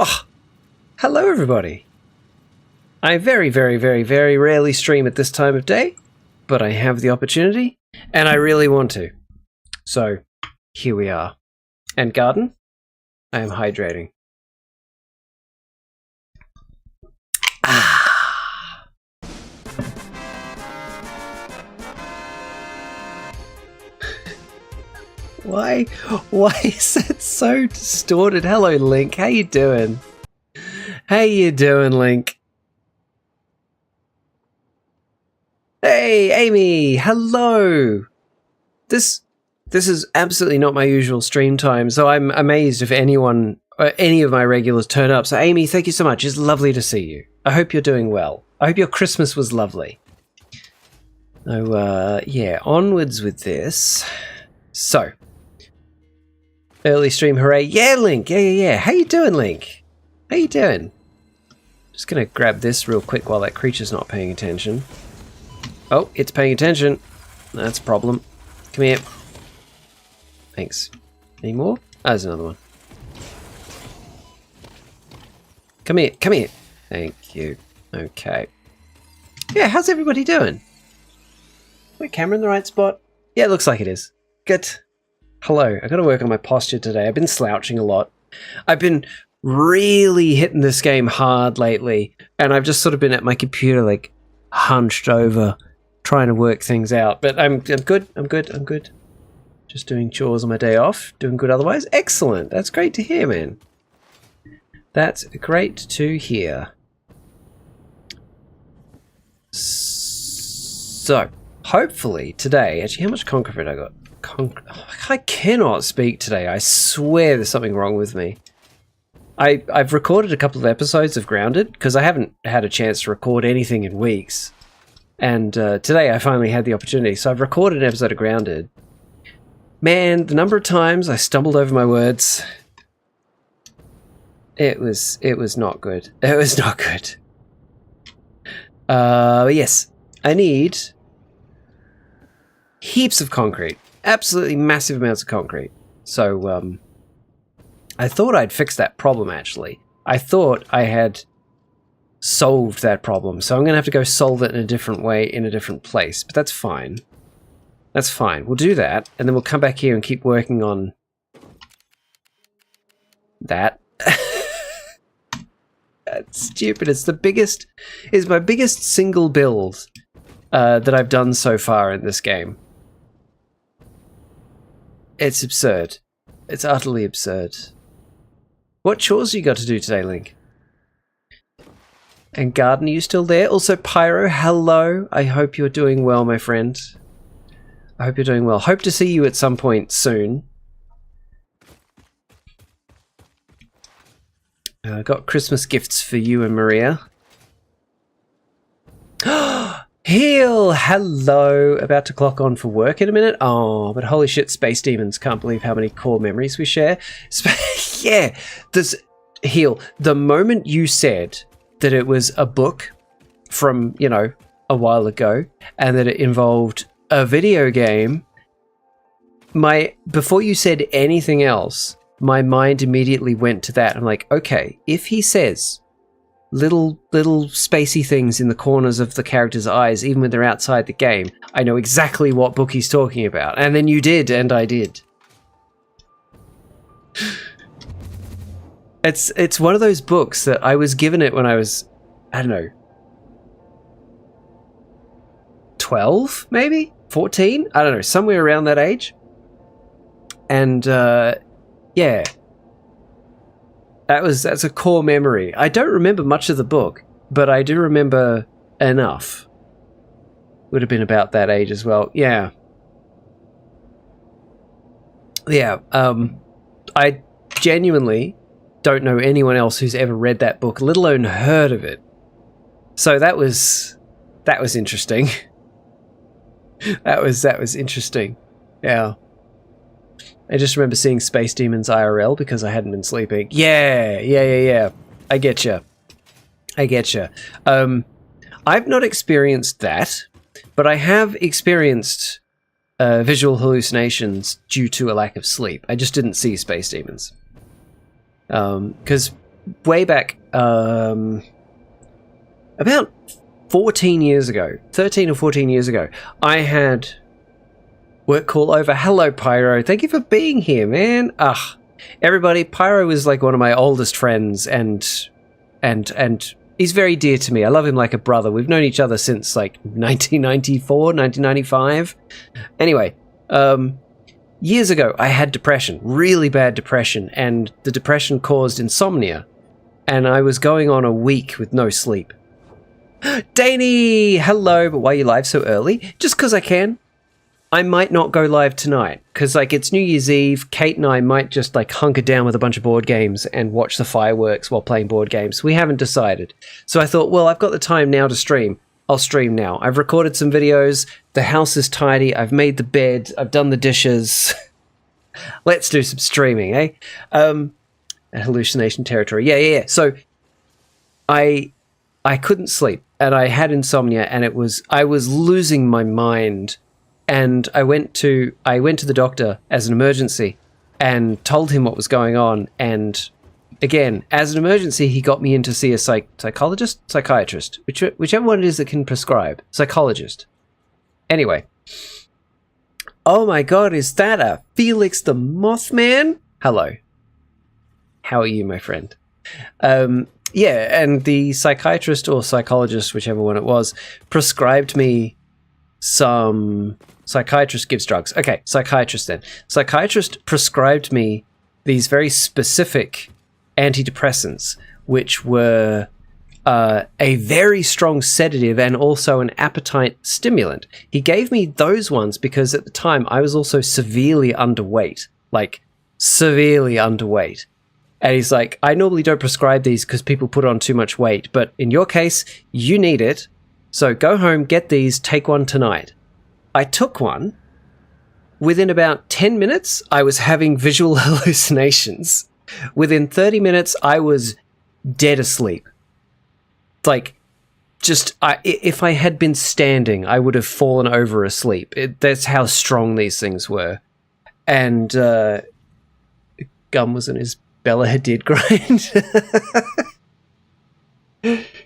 Whoa! Hello, everybody. I very, very, very, very rarely stream at this time of day, but I have the opportunity, and I really want to. So, here we are. And Garden, I am hydrating. Why is that so distorted? Hello, Link. How you doing? How you doing, Link? Hey, Amy. Hello. This is absolutely not my usual stream time, so I'm amazed if any of my regulars turn up. So, Amy, thank you so much. It's lovely to see you. I hope you're doing well. I hope your Christmas was lovely. So, yeah, onwards with this. So, early stream, hooray. Yeah, Link. Yeah. How you doing, Link? How you doing? Just gonna grab this real quick while that creature's not paying attention. Oh, it's paying attention. That's a problem. Come here. Thanks. Any more? Oh, there's another one. Come here. Thank you. Okay. Yeah, how's everybody doing? My camera in the right spot? Yeah, it looks like it is. Good. Hello. I gotta work on my posture today. I've been slouching a lot. I've been really hitting this game hard lately, and I've just sort of been at my computer, like, hunched over, trying to work things out. But I'm good. I'm good. Just doing chores on my day off. Doing good otherwise. Excellent. That's great to hear, man. That's great to hear. So, hopefully today... Actually, how much concrete I got? I cannot speak today. I swear there's something wrong with me. I've recorded a couple of episodes of Grounded, because I haven't had a chance to record anything in weeks. And today I finally had the opportunity. So I've recorded an episode of Grounded. Man, the number of times I stumbled over my words... It was not good. It was not good. But yes, I need heaps of concrete. Absolutely massive amounts of concrete. So, I thought I'd fixed that problem, actually. I thought I had solved that problem. So I'm going to have to go solve it in a different way, in a different place. But that's fine. That's fine. We'll do that, and then we'll come back here and keep working on that. That's stupid. It's my biggest single build that I've done so far in this game. It's absurd. It's utterly absurd. What chores you got to do today, Link? And Garden, are you still there? Also, Pyro, hello. I hope you're doing well, my friend. I hope you're doing well. Hope to see you at some point soon. Got Christmas gifts for you and Maria. Heal! Hello! About to clock on for work in a minute. Oh, but holy shit, Space Demons. Can't believe how many core memories we share. Yeah! Heal. The moment you said that it was a book from, you know, a while ago, and that it involved a video game, before you said anything else, my mind immediately went to that. I'm like, okay, if he says little spacey things in the corners of the character's eyes, even when they're outside the game, I know exactly what book he's talking about. And then you did, and I did. It's one of those books that I was given it when I was, I don't know, 12, maybe? 14? I don't know, somewhere around that age. And, yeah. That's a core memory. I don't remember much of the book, but I do remember enough. Would have been about that age as well. Yeah. Yeah, I genuinely don't know anyone else who's ever read that book, let alone heard of it. So that was interesting. that was interesting. Yeah. I just remember seeing Space Demons IRL because I hadn't been sleeping. Yeah. I getcha. I've not experienced that, but I have experienced visual hallucinations due to a lack of sleep. I just didn't see Space Demons. Because way back, about 14 years ago, 13 or 14 years ago, I had work call over. Hello, Pyro. Thank you for being here, man. Everybody, Pyro is like one of my oldest friends, and he's very dear to me. I love him like a brother. We've known each other since like 1994, 1995. Anyway, years ago, I had depression, really bad depression, and the depression caused insomnia, and I was going on a week with no sleep. Danny, hello, but why are you live so early? Just because I can. I might not go live tonight, because like it's New Year's Eve. Kate and I might just like hunker down with a bunch of board games and watch the fireworks while playing board games. We haven't decided. So I thought, well, I've got the time now to stream. I'll stream now. I've recorded some videos. The house is tidy. I've made the bed. I've done the dishes. Let's do some streaming, eh? Hallucination territory. Yeah. So I couldn't sleep, and I had insomnia, and I was losing my mind. And I went to the doctor as an emergency and told him what was going on. And again, as an emergency, he got me in to see a psychiatrist, whichever one it is that can prescribe. Psychologist. Anyway. Oh my god, is that a Felix the Mothman? Hello. How are you, my friend? Yeah, and the psychiatrist or psychologist, whichever one it was, prescribed me some... Psychiatrist gives drugs. Okay, psychiatrist then. Psychiatrist prescribed me these very specific antidepressants, which were a very strong sedative and also an appetite stimulant. He gave me those ones because at the time I was also severely underweight. Like, severely underweight. And he's like, I normally don't prescribe these because people put on too much weight, but in your case, you need it. So go home, get these, take one tonight. I took one. Within about 10 minutes, I was having visual hallucinations. Within 30 minutes, I was dead asleep. Like, if I had been standing, I would have fallen over asleep. That's how strong these things were. And Gum was in his Bella Hadid grind.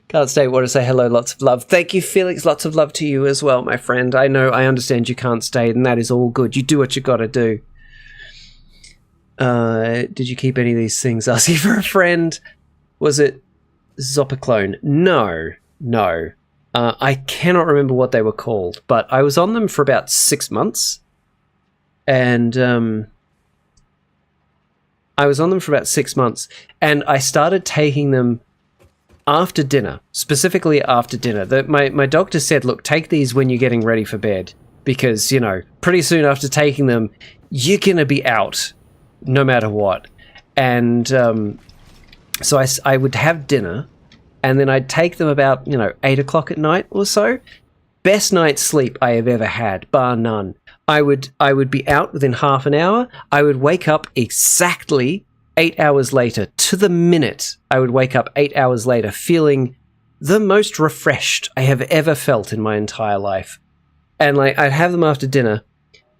Can't stay. Want to say hello, lots of love. Thank you, Felix. Lots of love to you as well, my friend. I understand you can't stay, and that is all good. You do what you got to do. Did you keep any of these things? Asking for a friend. Was it Zopiclone? No. I cannot remember what they were called, but I was on them for about 6 months, and I started taking them after dinner, specifically after dinner. My doctor said, look, take these when you're getting ready for bed, because, you know, pretty soon after taking them, you're going to be out no matter what. And so I would have dinner, and then I'd take them about, 8 o'clock at night or so. Best night's sleep I have ever had, bar none. I would be out within half an hour. I would wake up exactly 8 hours later, to the minute. I would wake up 8 hours later feeling the most refreshed I have ever felt in my entire life. And I'd have them after dinner,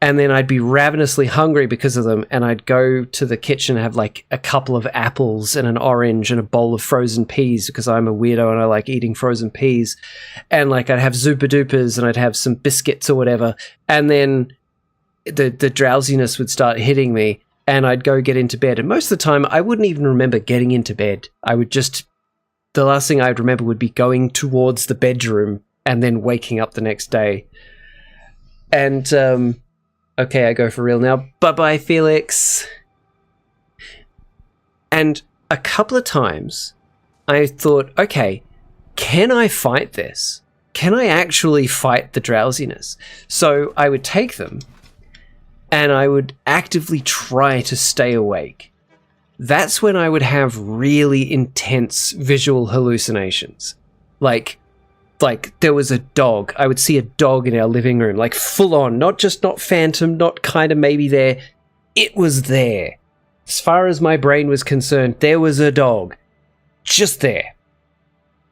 and then I'd be ravenously hungry because of them, and I'd go to the kitchen and have a couple of apples and an orange and a bowl of frozen peas, because I'm a weirdo and I like eating frozen peas. And I'd have Zupa Dupas, and I'd have some biscuits or whatever, and then the drowsiness would start hitting me, and I'd go get into bed. And most of the time, I wouldn't even remember getting into bed. The last thing I'd remember would be going towards the bedroom and then waking up the next day. And, okay, I go for real now. Bye-bye, Felix. And a couple of times, I thought, okay, can I fight this? Can I actually fight the drowsiness? So I would take them, and I would actively try to stay awake. That's when I would have really intense visual hallucinations. Like there was a dog. I would see a dog in our living room, full on, not phantom, not kind of maybe there. It was there. As far as my brain was concerned, there was a dog just there.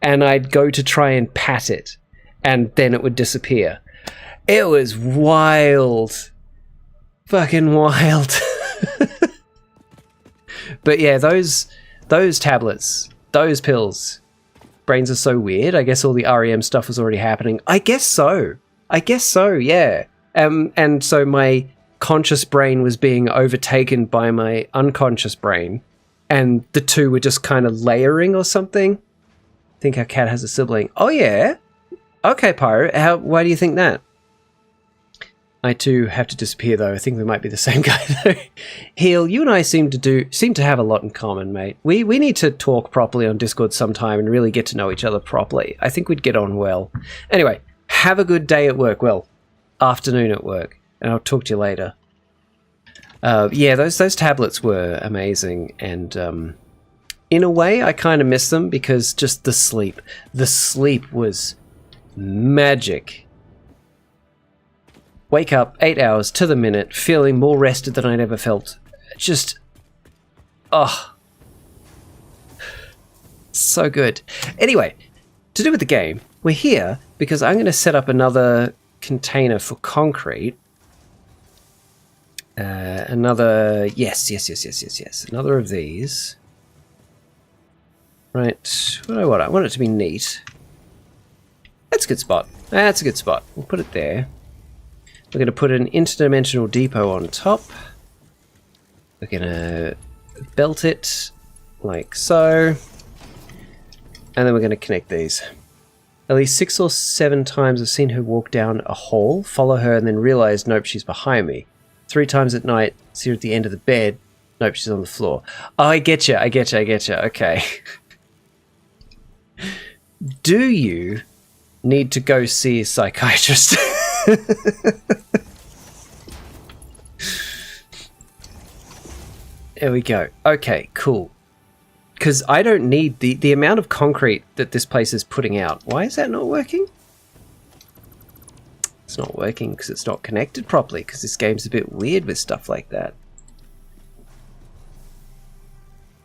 And I'd go to try and pat it, and then it would disappear. It was wild. Fucking wild. But yeah, those Those tablets, those pills. Brains are so weird. I guess all the REM stuff was already happening. I guess so, yeah. And so my conscious brain was being overtaken by my unconscious brain, and the two were just kind of layering or something. I think our cat has a sibling. Oh, yeah? Okay, Pyro. Why do you think that? I too have to disappear, though. I think we might be the same guy, though. Heel, you and I seem to have a lot in common, mate. We need to talk properly on Discord sometime and really get to know each other properly. I think we'd get on well. Anyway, have a good day at work. Well, afternoon at work. And I'll talk to you later. Yeah, those tablets were amazing. And in a way, I kind of miss them because just the sleep. The sleep was magic. Wake up 8 hours to the minute, feeling more rested than I'd ever felt. Just, so good. Anyway, to do with the game, we're here because I'm going to set up another container for concrete. Another, yes. Another of these. Right, what do I want? I want it to be neat. That's a good spot. We'll put it there. We're going to put an interdimensional depot on top. We're going to belt it like so. And then we're going to connect these. At least 6 or 7 times I've seen her walk down a hall, follow her, and then realize, nope, she's behind me. 3 times at night, see her at the end of the bed. Nope, she's on the floor. Oh, I get you. Okay. Do you need to go see a psychiatrist? There we go. Okay, cool. Because I don't need the amount of concrete that this place is putting out. Why is that not working? It's not working because it's not connected properly, because this game's a bit weird with stuff like that.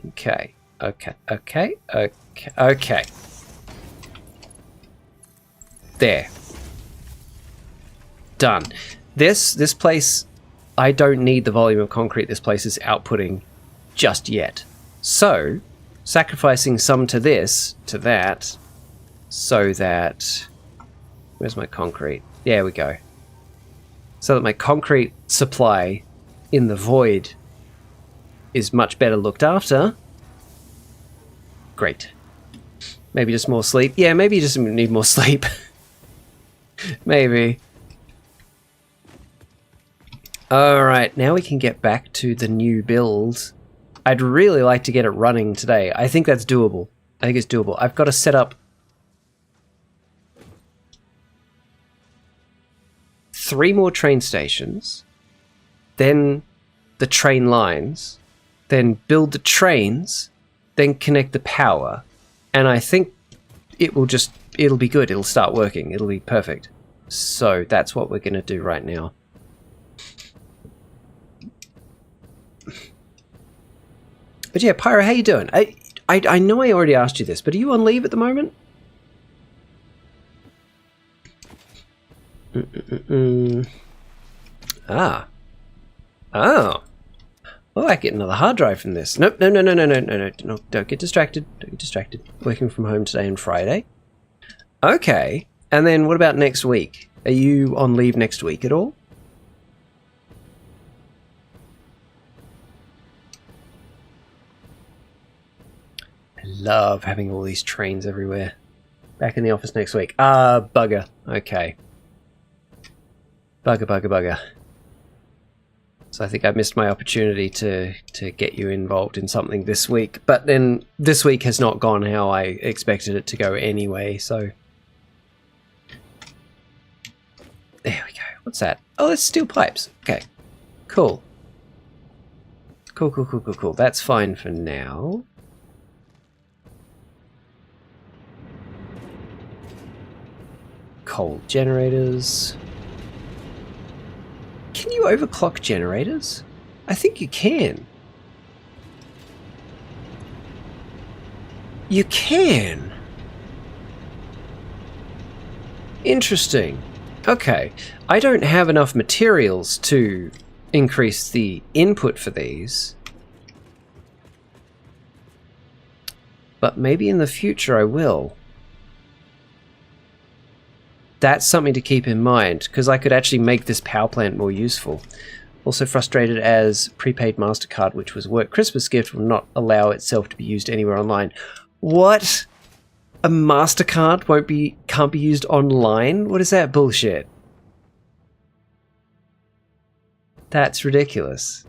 Okay. There. Done. This place, I don't need the volume of concrete this place is outputting just yet. So, sacrificing some to this, to that, so that... Where's my concrete? There we go. So that my concrete supply in the void is much better looked after. Great. Maybe just more sleep. Yeah, maybe you just need more sleep. Maybe. Alright, now we can get back to the new build. I'd really like to get it running today. I think that's doable. I think it's doable. I've got to set up 3 more train stations, then the train lines, then build the trains, then connect the power, and I think it'll be good. It'll start working. It'll be perfect. So that's what we're going to do right now. But yeah, Pyro, how you doing? I know I already asked you this, but are you on leave at the moment? Ah. Oh. Oh, I get another hard drive from this. Nope, no, don't get distracted. Don't get distracted. Working from home today and Friday. Okay. And then what about next week? Are you on leave next week at all? I love having all these trains everywhere. Back in the office next week. Ah, bugger. Okay. Bugger. So I think I missed my opportunity to get you involved in something this week. But then this week has not gone how I expected it to go anyway, so... There we go. What's that? Oh, that's steel pipes. Okay. Cool. Cool. That's fine for now. Coal generators. Can you overclock generators? I think you can. You can. Interesting. Okay. I don't have enough materials to increase the input for these. but maybe in the future I will. That's something to keep in mind, because I could actually make this power plant more useful. Also frustrated as prepaid MasterCard, which was a work Christmas gift, will not allow itself to be used anywhere online. What? A MasterCard can't be used online? What is that bullshit? That's ridiculous.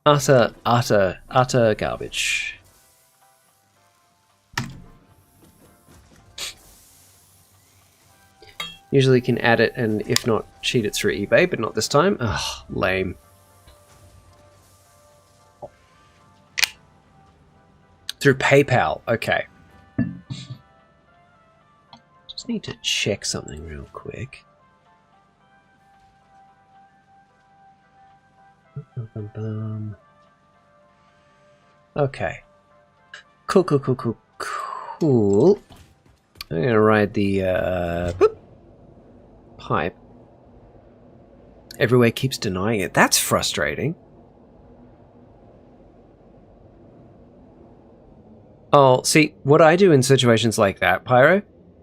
Utter garbage. Usually can add it and if not, cheat it through eBay, but not this time. Ugh, lame. Through PayPal, okay. Just need to check something real quick. Okay. Cool. I'm gonna ride the pipe. Everywhere keeps denying it. That's frustrating. Oh, see, what I do in situations like that, Pyro,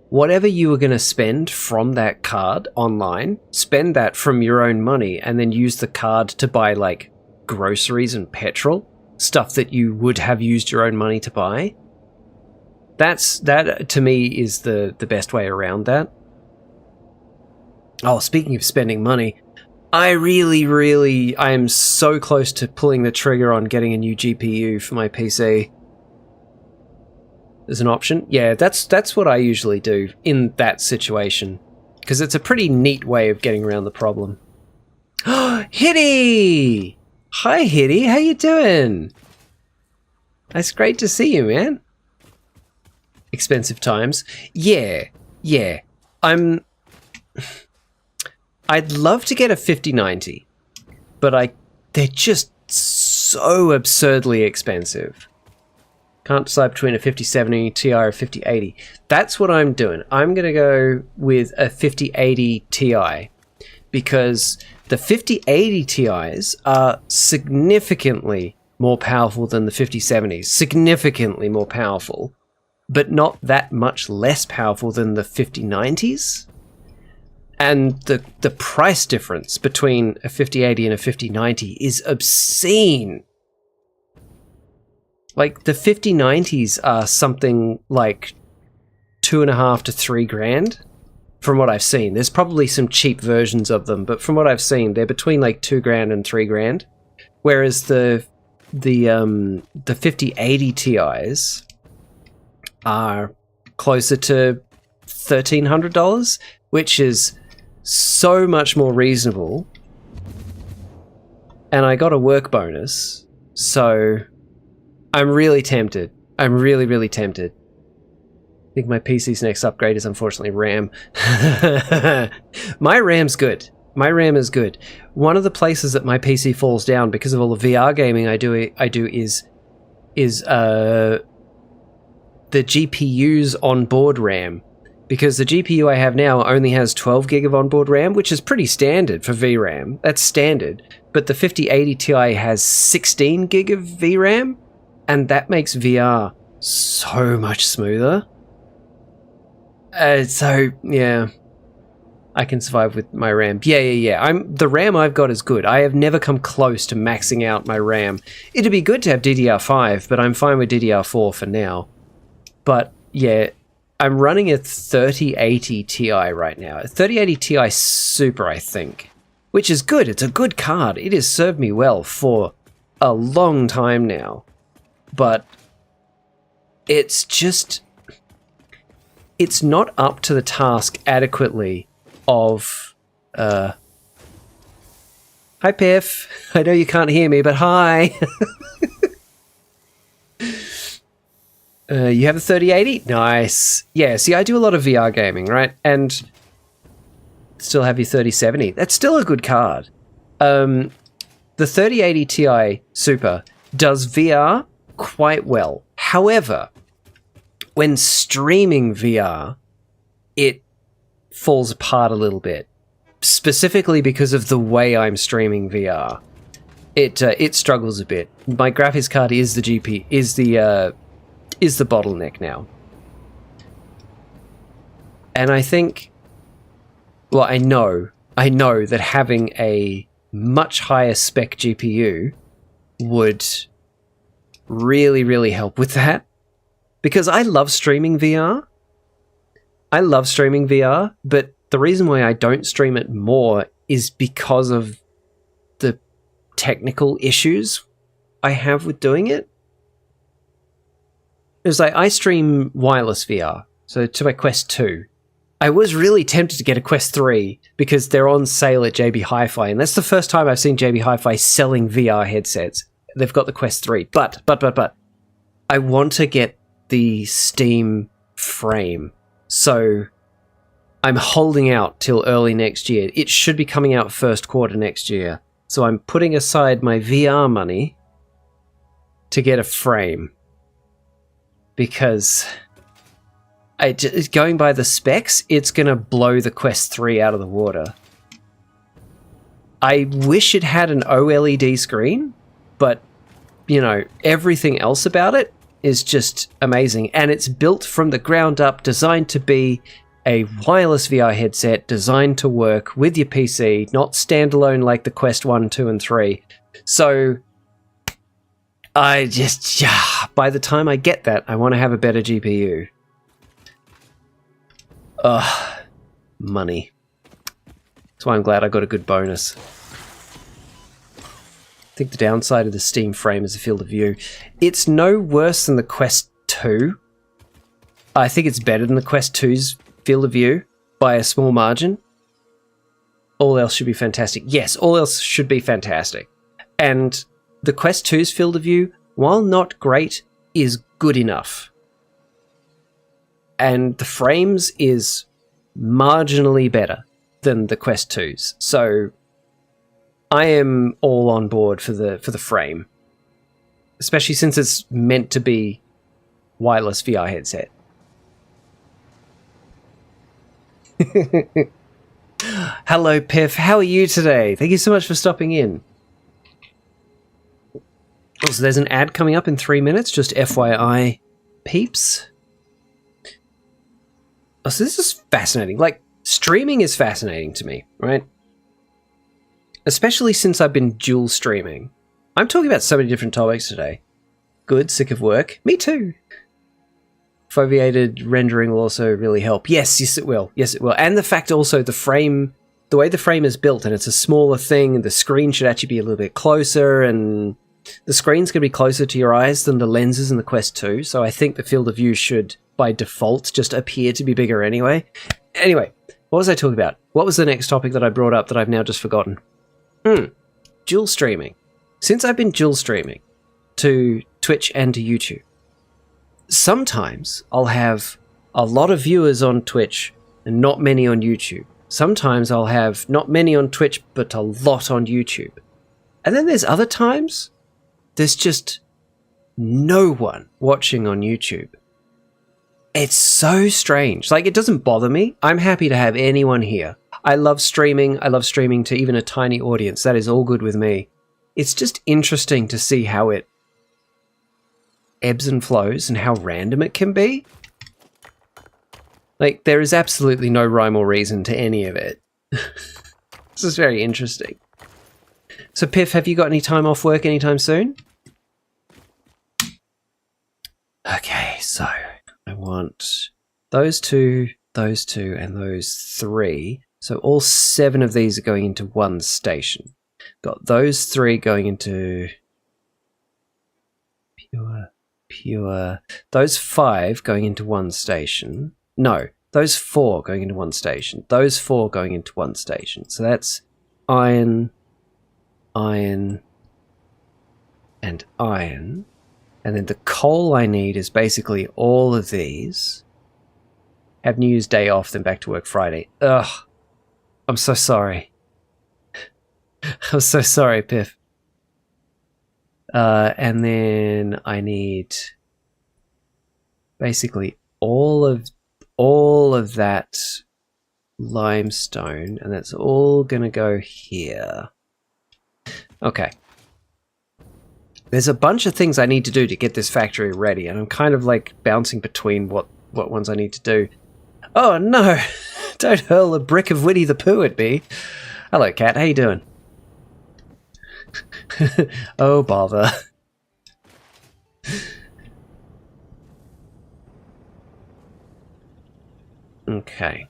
whatever you were going to spend from that card online, spend that from your own money and then use the card to buy, like, groceries and petrol, stuff that you would have used your own money to buy. That, to me, is the best way around that. Oh, speaking of spending money, I am so close to pulling the trigger on getting a new GPU for my PC. As an option. Yeah, that's what I usually do in that situation. Because it's a pretty neat way of getting around the problem. Hitty! Hi, Hitty. How you doing? It's great to see you, man. Expensive times. Yeah. I'd love to get a 5090, but they're just so absurdly expensive. Can't decide between a 5070 Ti or a 5080. That's what I'm doing. I'm going to go with a 5080 Ti because the 5080 Ti's are significantly more powerful than the 5070s. Significantly more powerful, but not that much less powerful than the 5090s. And the price difference between a 5080 and a 5090 is obscene. Like, the 5090s are something like $2,500 to $3,000 from what I've seen. There's probably some cheap versions of them, but from what I've seen, they're between like $2,000 and $3,000. Whereas the 5080 Ti's are closer to $1,300, which is so much more reasonable. And I got a work bonus, so I'm really tempted. I'm really tempted. I think my PC's next upgrade is unfortunately RAM. My RAM's good. My RAM is good. One of the places that my PC falls down because of all the VR gaming I do is the GPU's onboard RAM. Because the GPU I have now only has 12 gig of onboard RAM, which is pretty standard for VRAM. That's standard. But the 5080 Ti has 16 gig of VRAM, and that makes VR so much smoother. So, yeah. I can survive with my RAM. Yeah. The RAM I've got is good. I have never come close to maxing out my RAM. It'd be good to have DDR5, but I'm fine with DDR4 for now. But, yeah, I'm running a 3080 Ti right now. A 3080 Ti Super, I think. Which is good. It's a good card. It has served me well for a long time now. But it's just... it's not up to the task adequately of... Hi, Piff. I know you can't hear me, but hi. You have a 3080? Nice. Yeah, see, I do a lot of VR gaming, right? And still have your 3070. That's still a good card. The 3080 Ti Super does VR quite well. However, when streaming VR, it falls apart a little bit. specifically because of the way I'm streaming VR. It struggles a bit. My graphics card is the bottleneck now. And I think, well, I know that having a much higher spec GPU would really, really help with that. Because I love streaming VR. But the reason why I don't stream it more is because of the technical issues I have with doing it. It's like I stream wireless VR, so to my Quest 2. I was really tempted to get a Quest 3 because they're on sale at JB Hi-Fi, and that's the first time I've seen JB Hi-Fi selling VR headsets. They've got the Quest 3, but I want to get the Steam frame, so I'm holding out till early next year. It should be coming out first quarter next year, so I'm putting aside my VR money to get a frame, because going by the specs, it's going to blow the Quest 3 out of the water. I wish it had an OLED screen, but, you know, everything else about it is just amazing. And it's built from the ground up, designed to be a wireless VR headset, designed to work with your PC, not standalone like the Quest 1, 2, and 3. So, by the time I get that, I want to have a better GPU. Ugh, money. That's why I'm glad I got a good bonus. I think the downside of the Steam frame is the field of view. It's no worse than the Quest 2. I think it's better than the Quest 2's field of view by a small margin. All else should be fantastic. Yes, all else should be fantastic. And the Quest 2's field of view, while not great, is good enough. And the frames is marginally better than the Quest 2's. So I am all on board for the frame, especially since it's meant to be wireless VR headset. Hello, Piff. How are you today? Thank you so much for stopping in. Oh, so there's an ad coming up in 3 minutes, just FYI, peeps. Oh, so this is fascinating. Like, streaming is fascinating to me, right? Especially since I've been dual streaming. I'm talking about so many different topics today. Good, sick of work. Me too. Foveated rendering will also really help. Yes, it will. Yes, it will. And the fact also the way the frame is built, and it's a smaller thing, the screen should actually be a little bit closer, and the screen's going to be closer to your eyes than the lenses in the Quest 2, so I think the field of view should, by default, just appear to be bigger anyway. Anyway, what was I talking about? What was the next topic that I brought up that I've now just forgotten? Dual streaming. Since I've been dual streaming to Twitch and to YouTube, sometimes I'll have a lot of viewers on Twitch and not many on YouTube. Sometimes I'll have not many on Twitch, but a lot on YouTube. And then there's other times there's just no one watching on YouTube. It's so strange. Like, it doesn't bother me. I'm happy to have anyone here. I love streaming. I love streaming to even a tiny audience. That is all good with me. It's just interesting to see how it ebbs and flows and how random it can be. Like, there is absolutely no rhyme or reason to any of it. This is very interesting. So, Piff, have you got any time off work anytime soon? Okay, so I want those two, and those three. So all 7 of these are going into one station. Got those 3 going into pure. Those 5 going into one station. No, those 4 going into one station. Those 4 going into one station. So that's iron, and iron. And then the coal I need is basically all of these. Have New Year's Day off, then back to work Friday. Ugh. I'm so sorry. I'm so sorry, Piff. And then I need basically all of that limestone, and that's all gonna go here. Okay. There's a bunch of things I need to do to get this factory ready, and I'm kind of like bouncing between what ones I need to do. Oh no! Don't hurl a brick of Winnie the Pooh at me. Hello, cat. How you doing? Oh, bother. Okay.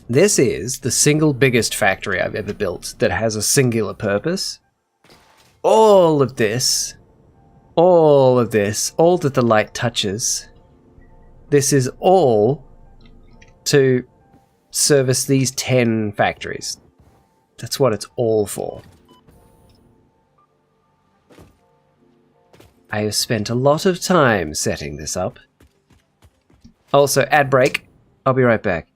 This is the single biggest factory I've ever built that has a singular purpose. All of this, all that the light touches, this is all to service these 10 factories. That's what it's all for. I have spent a lot of time setting this up. Also, ad break. I'll be right back.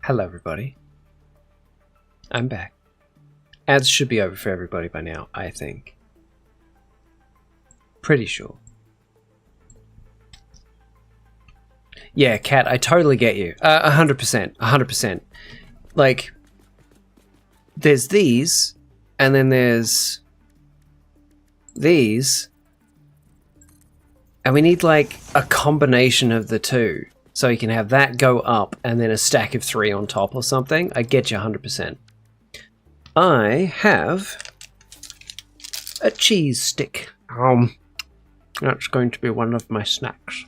Hello, everybody. I'm back. Ads should be over for everybody by now, I think. Pretty sure. Yeah, Kat, I totally get you. 100%. 100%. Like, there's these, and then there's these, and we need, like, a combination of the two. So you can have that go up and then a stack of 3 on top or something. I get you 100%. I have a cheese stick. That's going to be one of my snacks.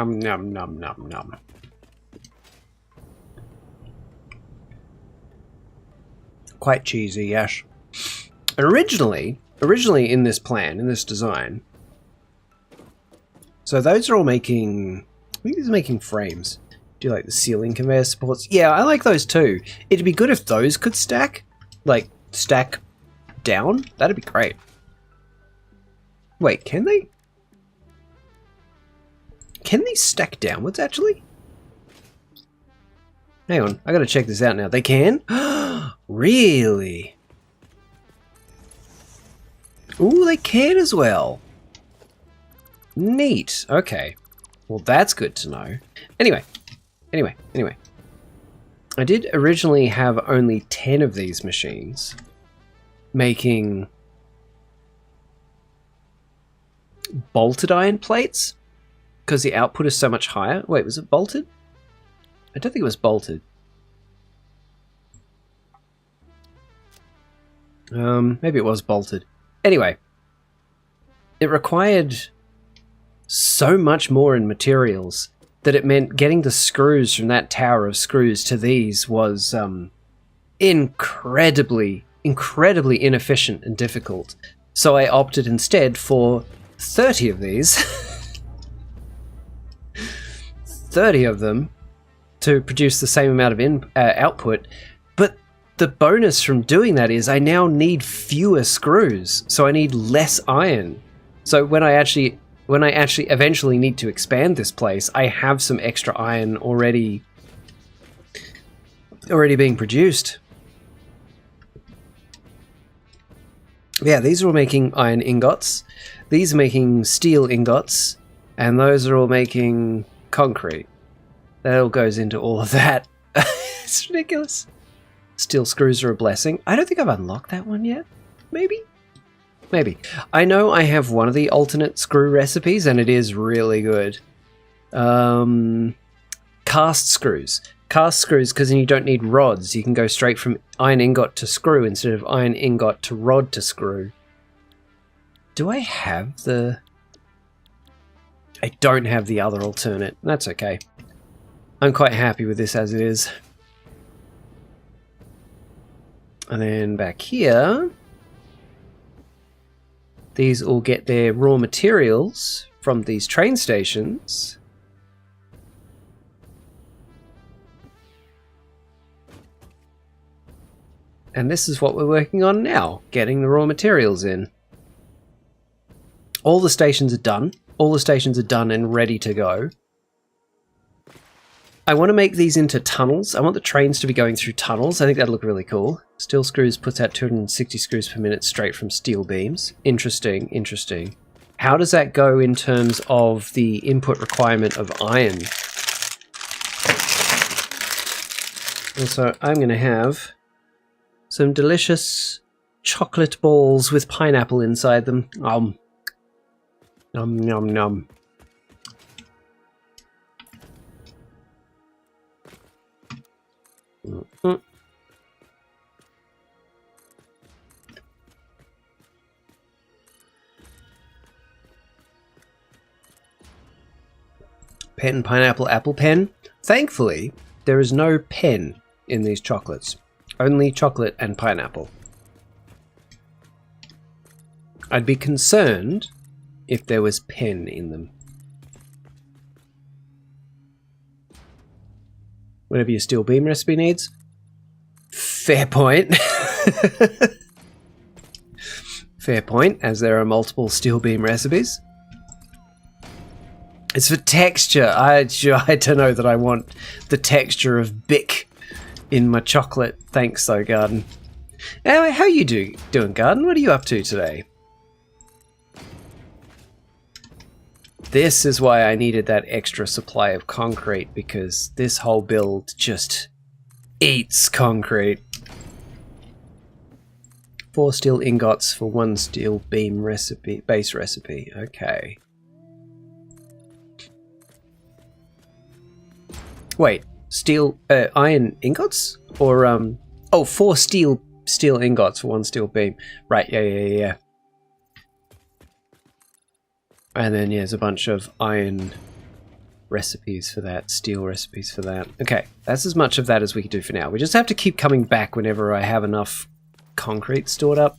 Nom nom nom nom. Quite cheesy, yes. Originally in this plan, in this design, so those are all making, I think these are making frames. Do you like the ceiling conveyor supports? Yeah, I like those too. It'd be good if those could stack, like stack down. That'd be great. Wait, can they? Can they stack downwards actually? Hang on, I gotta check this out now. They can? Really? Ooh, they can as well. Neat. Okay. Well, that's good to know. Anyway. I did originally have only 10 of these machines, making bolted iron plates, because the output is so much higher. Wait, was it bolted? I don't think it was bolted. Maybe it was bolted. Anyway, it required so much more in materials that it meant getting the screws from that tower of screws to these was incredibly inefficient and difficult. So I opted instead for 30 of these. 30 of them to produce the same amount of output. But the bonus from doing that is I now need fewer screws, so I need less iron. So when I actually eventually need to expand this place, I have some extra iron already being produced. Yeah, these are all making iron ingots. These are making steel ingots, and those are all making concrete. That all goes into all of that. It's ridiculous. Steel screws are a blessing. I don't think I've unlocked that one yet. Maybe. I know I have one of the alternate screw recipes, and it is really good. Cast screws. Cast screws, because then you don't need rods. You can go straight from iron ingot to screw instead of iron ingot to rod to screw. Do I have the... I don't have the other alternate. That's okay. I'm quite happy with this as it is. And then back here... These all get their raw materials from these train stations. And this is what we're working on now, getting the raw materials in. All the stations are done. All the stations are done and ready to go. I want to make these into tunnels. I want the trains to be going through tunnels. I think that'd look really cool. Steel screws puts out 260 screws per minute straight from steel beams. Interesting, interesting. How does that go in terms of the input requirement of iron? Also, I'm going to have some delicious chocolate balls with pineapple inside them. Nom nom nom. Pen, pineapple, apple pen. Thankfully, there is no pen in these chocolates. Only chocolate and pineapple. I'd be concerned if there was pen in them. Whatever your steel beam recipe needs. Fair point. Fair point, as there are multiple steel beam recipes. It's for texture. I don't know that I want the texture of Bic in my chocolate. Thanks though, Garden. Anyway, how you doing, Garden? What are you up to today? This is why I needed that extra supply of concrete, because this whole build just eats concrete. 4 steel ingots for 1 steel beam recipe, base recipe. Okay. Wait, steel, iron ingots? Or, oh, 4 steel ingots for 1 steel beam. Right, yeah. And then, yeah, there's a bunch of iron recipes for that, steel recipes for that. Okay, that's as much of that as we can do for now. We just have to keep coming back whenever I have enough concrete stored up.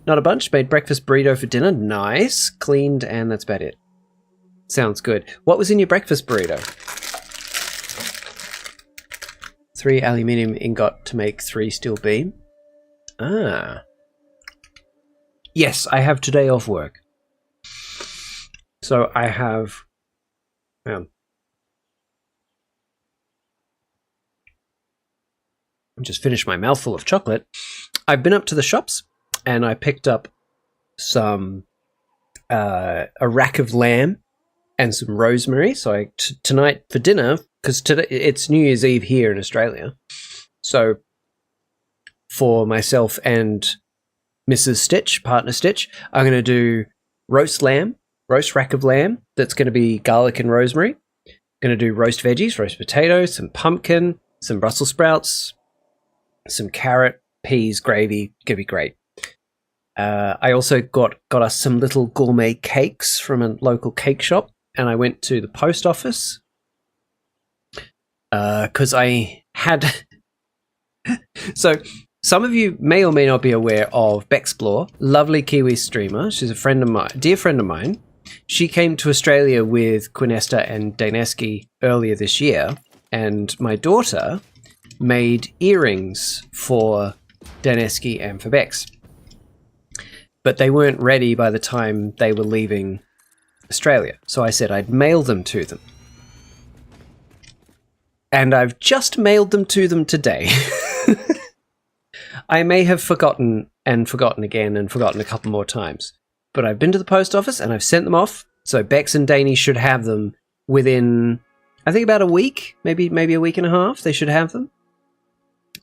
Not a bunch. Made breakfast burrito for dinner. Nice. Cleaned, and that's about it. Sounds good. What was in your breakfast burrito? 3 aluminium ingot to make 3 steel beam. Ah. Yes, I have today off work. So I have... I just finished my mouthful of chocolate. I've been up to the shops and I picked up some... a rack of lamb and some rosemary. So tonight for dinner, because today it's New Year's Eve here in Australia. So for myself and Mrs. Stitch, partner Stitch, I'm going to do roast rack of lamb that's going to be garlic and rosemary. Going to do roast veggies, roast potatoes, some pumpkin, some Brussels sprouts, some carrot, peas, gravy. Going to be great. I also got us some little gourmet cakes from a local cake shop, and I went to the post office because I had... So some of you may or may not be aware of Bexplore, lovely Kiwi streamer. She's a friend of mine, dear friend of mine. She came to Australia with Quinesta and Daneski earlier this year, and my daughter made earrings for Daneski and for Bex. But they weren't ready by the time they were leaving Australia. So I said I'd mail them to them. And I've just mailed them to them today. I may have forgotten and forgotten again and forgotten a couple more times. But I've been to the post office and I've sent them off. So Bex and Danny should have them within, I think, about a week. Maybe a week and a half. They should have them.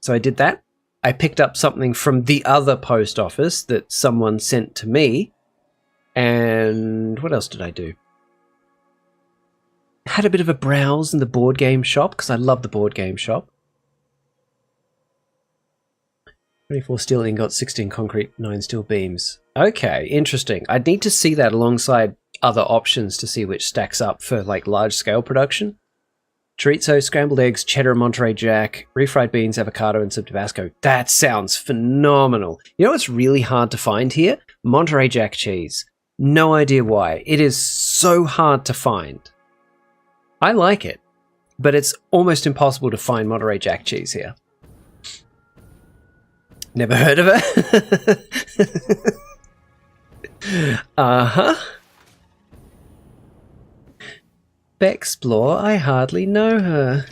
So I did that. I picked up something from the other post office that someone sent to me. And what else did I do? Had a bit of a browse in the board game shop, because I love the board game shop. 24 steel ingot, 16 concrete, 9 steel beams. Okay, interesting. I'd need to see that alongside other options to see which stacks up for like large-scale production. Chorizo, scrambled eggs, cheddar, Monterey Jack, refried beans, avocado, and some Tabasco. That sounds phenomenal. You know what's really hard to find here? Monterey Jack cheese. No idea why. It is so hard to find. I like it, but it's almost impossible to find Monterey Jack cheese here. Never heard of it? Uh-huh. Bexplore, I hardly know her.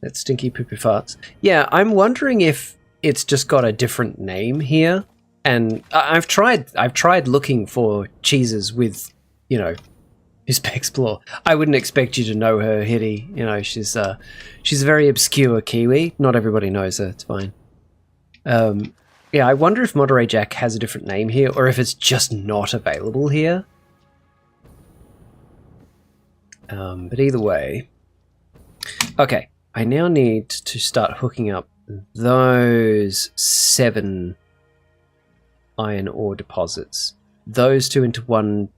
That stinky poopy farts. Yeah, I'm wondering if it's just got a different name here. And I've tried looking for cheeses with, you know, who's Bexplore. I wouldn't expect you to know her, Hitty. You know, she's a very obscure Kiwi. Not everybody knows her. It's fine. Yeah, I wonder if Monterey Jack has a different name here, or if it's just not available here. But either way. Okay, I now need to start hooking up those 7 iron ore deposits. Those 2 into one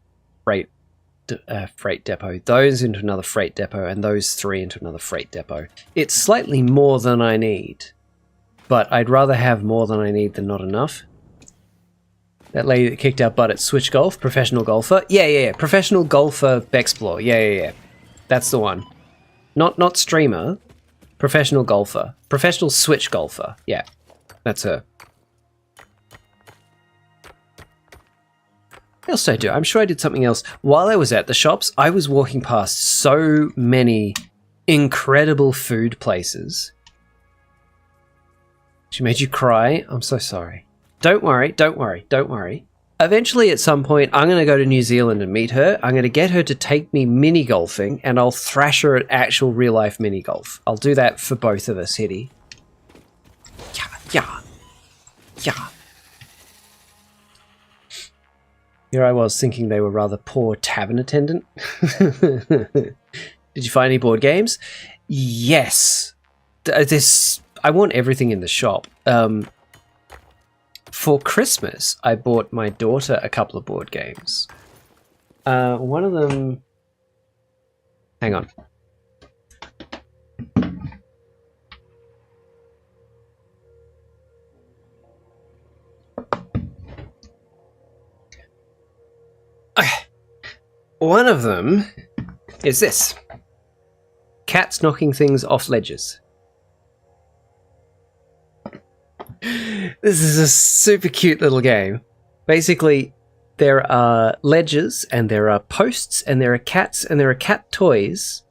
freight depot, those into another freight depot, and those 3 into another freight depot. It's slightly more than I need, but I'd rather have more than I need than not enough. That lady that kicked our butt at Switch Golf, professional golfer. Yeah. Professional golfer Bexplore. Yeah. That's the one. Not streamer. Professional golfer. Professional Switch golfer. Yeah, that's her. What else did I do? I'm sure I did something else. While I was at the shops, I was walking past so many incredible food places. She made you cry? I'm so sorry. Don't worry. Eventually, at some point, I'm going to go to New Zealand and meet her. I'm going to get her to take me mini-golfing, and I'll thrash her at actual real-life mini-golf. I'll do that for both of us, Hitty. Yeah. Here I was thinking they were rather poor tavern attendant. Did you find any board games? Yes. I want everything in the shop. For Christmas, I bought my daughter a couple of board games. One of them Hang on. Okay. One of them is this. Cats knocking things off ledges. This is a super cute little game. Basically, there are ledges, and there are posts, and there are cats, and there are cat toys.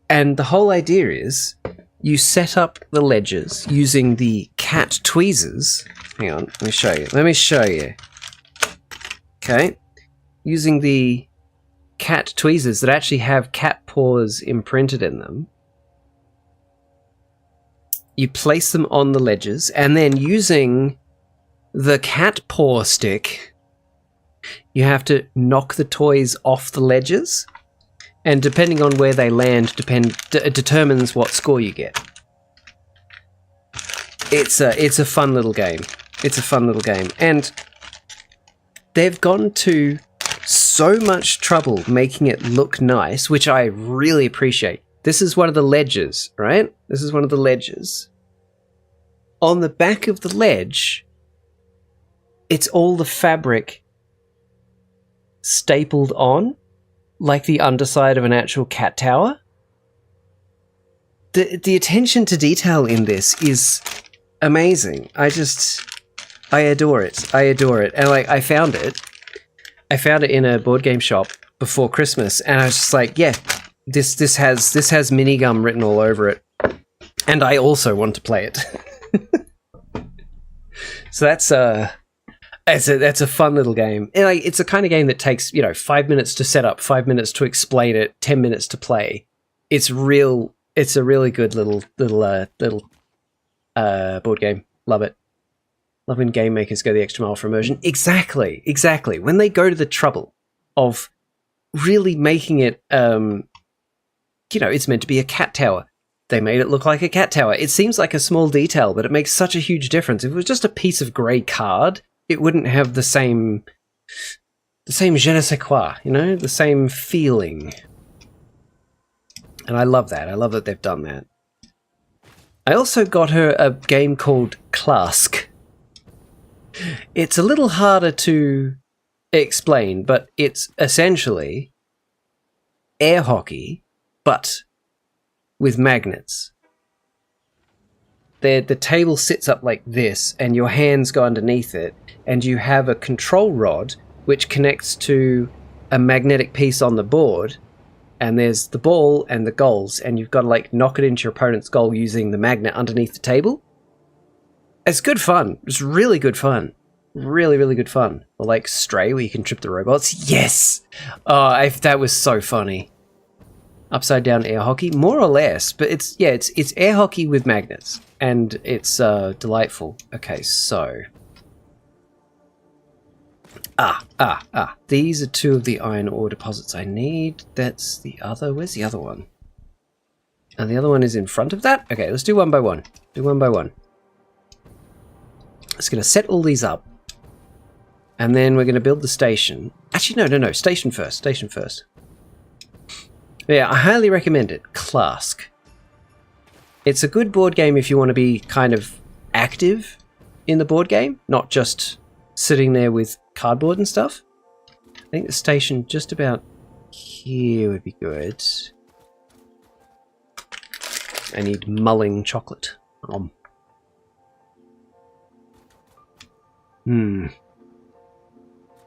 And the whole idea is you set up the ledges using the cat tweezers. Hang on, let me show you. Let me show you. Okay. Using the cat tweezers that actually have cat paws imprinted in them. You place them on the ledges, and then using the cat paw stick, you have to knock the toys off the ledges, and depending on where they land, determines what score you get. It's a fun little game. It's a fun little game, and they've gone to so much trouble making it look nice, which I really appreciate. This is one of the ledges, right? This is one of the ledges. On the back of the ledge, it's all the fabric stapled on, like the underside of an actual cat tower. The attention to detail in this is amazing. I adore it. I adore it. And like, I found it in a board game shop before Christmas, and I was just like, yeah, this has minigum written all over it, and I also want to play it. So that's a fun little game. And like, it's a kind of game that takes 5 minutes to set up, 5 minutes to explain it, 10 minutes to play. It's a really good little board game. Love it. Love when game makers go the extra mile for immersion. Exactly. When they go to the trouble of really making it, it's meant to be a cat tower. They made it look like a cat tower. It seems like a small detail, but it makes such a huge difference. If it was just a piece of grey card, it wouldn't have the same je ne sais quoi, the same feeling. And I love that. I love that they've done that. I also got her a game called Clask. It's a little harder to explain, but it's essentially air hockey, but with magnets. The table sits up like this, and your hands go underneath it, and you have a control rod which connects to a magnetic piece on the board, and there's the ball and the goals, and you've got to knock it into your opponent's goal using the magnet underneath the table. It's good fun. It's really good fun. Really, really good fun. Or like Stray, where you can trip the robots. Yes! Oh, that was so funny. Upside down air hockey, more or less, but it's air hockey with magnets, and it's delightful. Okay, so these are two of the iron ore deposits I need. That's the other. Where's the other one? And the other one is in front of that. Okay, let's do one by one. Just gonna set all these up, and then we're gonna build the station. Actually, no. Station first. Yeah, I highly recommend it. Clask. It's a good board game if you want to be kind of active in the board game, not just sitting there with cardboard and stuff. I think the station just about here would be good. I need mulling chocolate.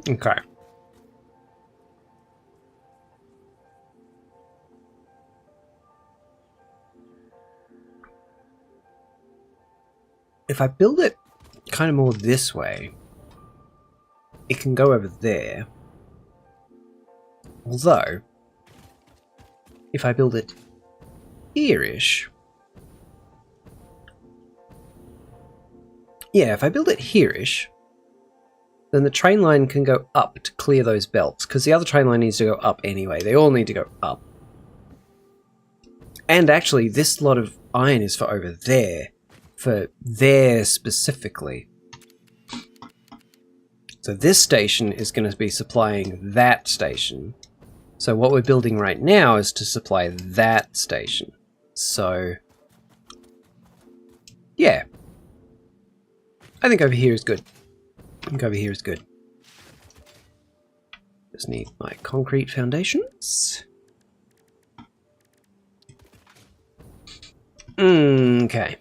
Okay. If I build it kind of more this way, it can go over there. Although, if I build it here-ish... Yeah, if I build it here-ish, then the train line can go up to clear those belts, because the other train line needs to go up anyway. They all need to go up. And actually, this lot of iron is for over there. For there specifically. So this station is going to be supplying that station. So what we're building right now is to supply that station. So, yeah. I think over here is good. I think over here is good. Just need my concrete foundations. Okay.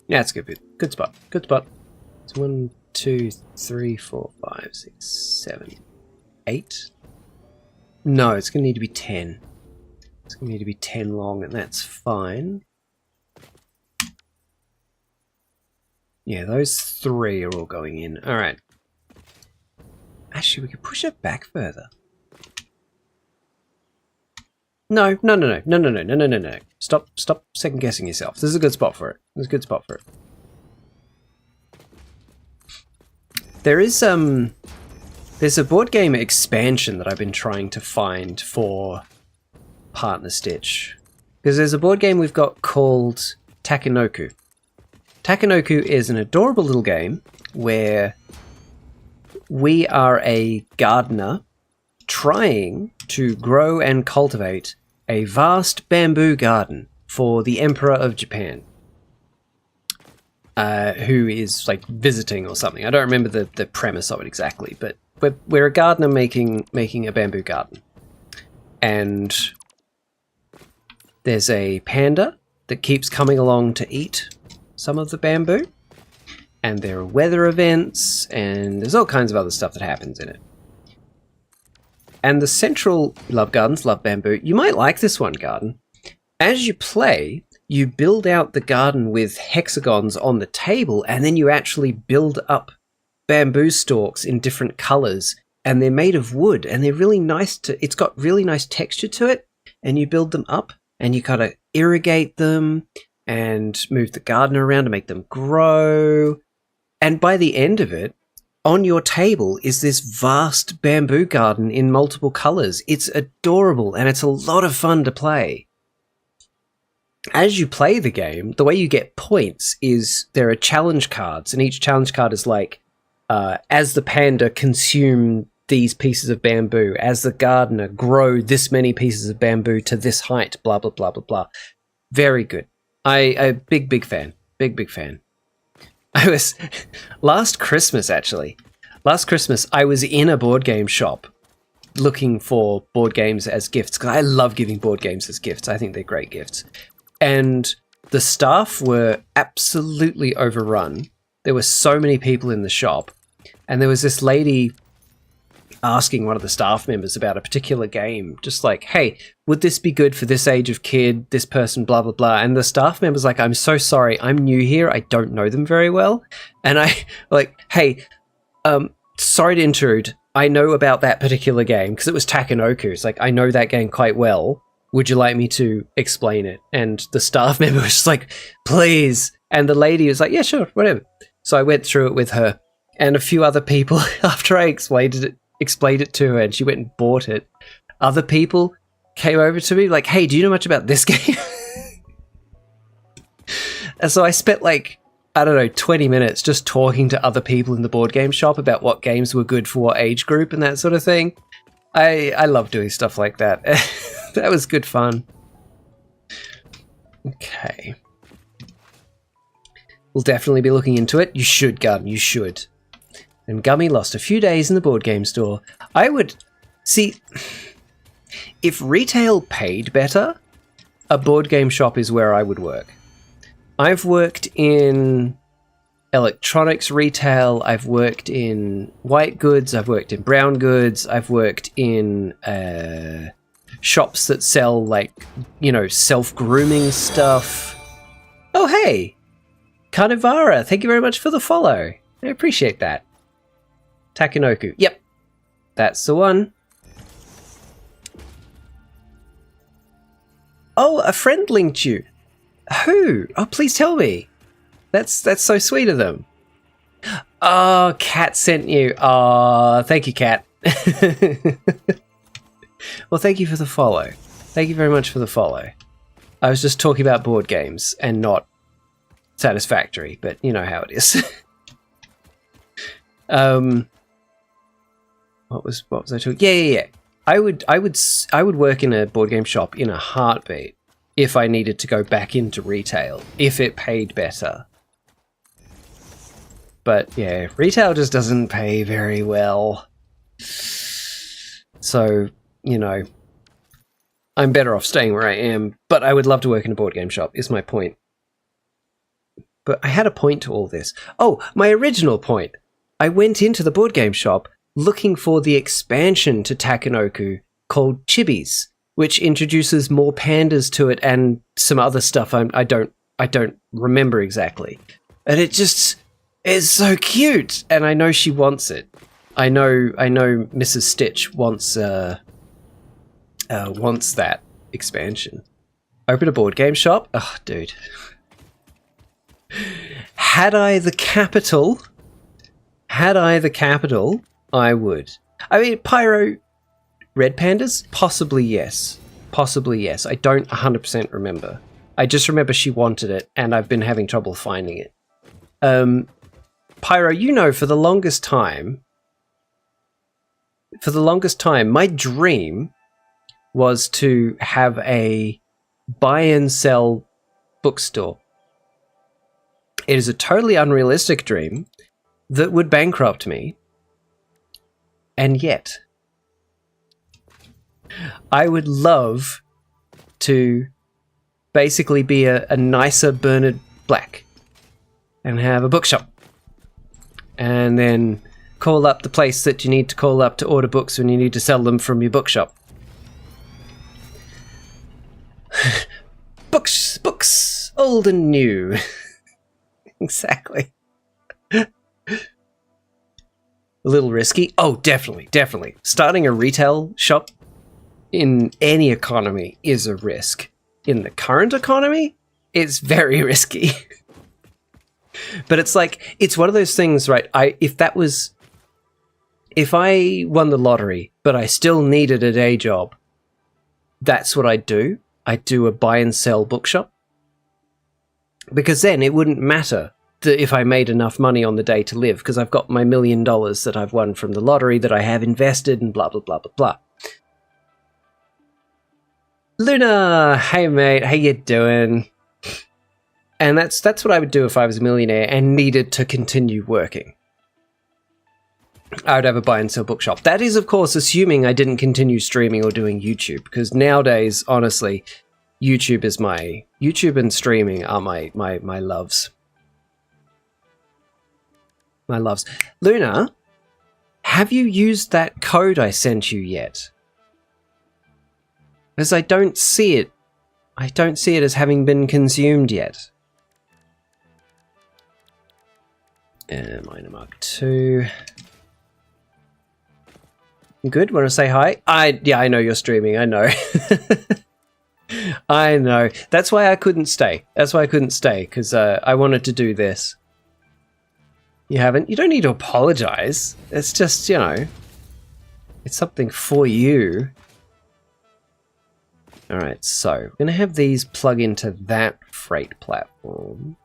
Yeah, it's good. Good spot. Good spot. It's 1, 2, 3, 4, 5, 6, 7, 8. No, it's going to need to be 10. It's going to need to be 10 long, and that's fine. Yeah, those 3 are all going in. Alright. Actually, we could push it back further. No. Stop second guessing yourself. This is a good spot for it. This is a good spot for it. There's a board game expansion that I've been trying to find for Partner Stitch. Because there's a board game we've got called Takanoku. Takanoku is an adorable little game where we are a gardener trying to grow and cultivate a vast bamboo garden for the Emperor of Japan, who is like visiting or something. I don't remember the premise of it exactly, but we're a gardener making a bamboo garden. And there's a panda that keeps coming along to eat some of the bamboo. And there are weather events, and there's all kinds of other stuff that happens in it. And the central love gardens, love bamboo. You might like this one, garden. As you play, you build out the garden with hexagons on the table, and then you actually build up bamboo stalks in different colors, and they're made of wood, and they're really nice it's got really nice texture to it, and you build them up, and you kind of irrigate them, and move the garden around to make them grow. And by the end of it, on your table is this vast bamboo garden in multiple colors. It's adorable, and it's a lot of fun to play. As you play the game, the way you get points is there are challenge cards, and each challenge card is like, as the panda consume these pieces of bamboo, as the gardener grow this many pieces of bamboo to this height, blah, blah, blah, blah, blah. Very good. I big fan. Big fan. I was, last Christmas, I was in a board game shop looking for board games as gifts, because I love giving board games as gifts. I think they're great gifts. And the staff were absolutely overrun. There were so many people in the shop, and there was this lady asking one of the staff members about a particular game, just like, hey, would this be good for this age of kid, this person, blah, blah, blah. And the staff member's like, I'm so sorry, I'm new here, I don't know them very well. And I, like, hey, sorry to intrude, I know about that particular game, because it was Takanoku. It's like, I know that game quite well. Would you like me to explain it? And the staff member was just like, please. And the lady was like, yeah, sure, whatever. So I went through it with her and a few other people after I explained it to her, and she went and bought it. Other people came over to me like, hey, do you know much about this game? And so I spent like, I don't know, 20 minutes just talking to other people in the board game shop about what games were good for what age group and that sort of thing. I love doing stuff like that. That was good fun. Okay. We'll definitely be looking into it. You should, Garden, you should. And Gummy lost a few days in the board game store. I would... See, if retail paid better, a board game shop is where I would work. I've worked in electronics retail, I've worked in white goods, I've worked in brown goods, I've worked in shops that sell, like, you know, self-grooming stuff. Oh, hey! Carnivara, thank you very much for the follow. I appreciate that. Takanoku. Yep. That's the one. Oh, a friend linked you. Who? Oh, please tell me. That's so sweet of them. Oh, Kat sent you. Oh, thank you, Kat. Well, thank you for the follow. Thank you very much for the follow. I was just talking about board games and not Satisfactory, but you know how it is. What was I talking? Yeah. I would work in a board game shop in a heartbeat if I needed to go back into retail, if it paid better. But yeah, retail just doesn't pay very well. So, you know, I'm better off staying where I am, but I would love to work in a board game shop, is my point. But I had a point to all this. Oh, my original point. I went into the board game shop looking for the expansion to Takanoku called Chibis, which introduces more pandas to it and some other stuff I don't remember exactly. And it just is so cute, and I know she wants it. I know Mrs. Stitch wants that expansion. Open a board game shop? Oh, dude. Had I the capital, I would. I mean, Pyro Red Pandas? Possibly yes. I don't 100% remember. I just remember she wanted it, and I've been having trouble finding it. Pyro, you know, for the longest time, my dream was to have a buy and sell bookstore. It is a totally unrealistic dream that would bankrupt me. And yet, I would love to basically be a nicer Bernard Black and have a bookshop. And then call up the place that you need to call up to order books when you need to sell them from your bookshop. Books, old and new. Exactly. A little risky. Oh, definitely. Starting a retail shop in any economy is a risk. In the current economy, it's very risky. But it's like, it's one of those things, right? If I won the lottery, but I still needed a day job, that's what I'd do. I'd do a buy and sell bookshop. Because then it wouldn't matter if I made enough money on the day to live, because I've got my $1 million that I've won from the lottery that I have invested and blah, blah, blah, blah, blah. Luna! Hey, mate. How you doing? And that's what I would do if I was a millionaire and needed to continue working. I would have a buy and sell bookshop. That is, of course, assuming I didn't continue streaming or doing YouTube, because nowadays, honestly, YouTube and streaming are my loves. My loves. Luna, have you used that code I sent you yet? Because I don't see it. I don't see it as having been consumed yet. Minor Mark 2. You good? Want to say hi? Yeah, I know you're streaming. I know. I know. That's why I couldn't stay. Because I wanted to do this. You haven't? You don't need to apologize. It's just, you know, it's something for you. Alright, so we're going to have these plug into that freight platform.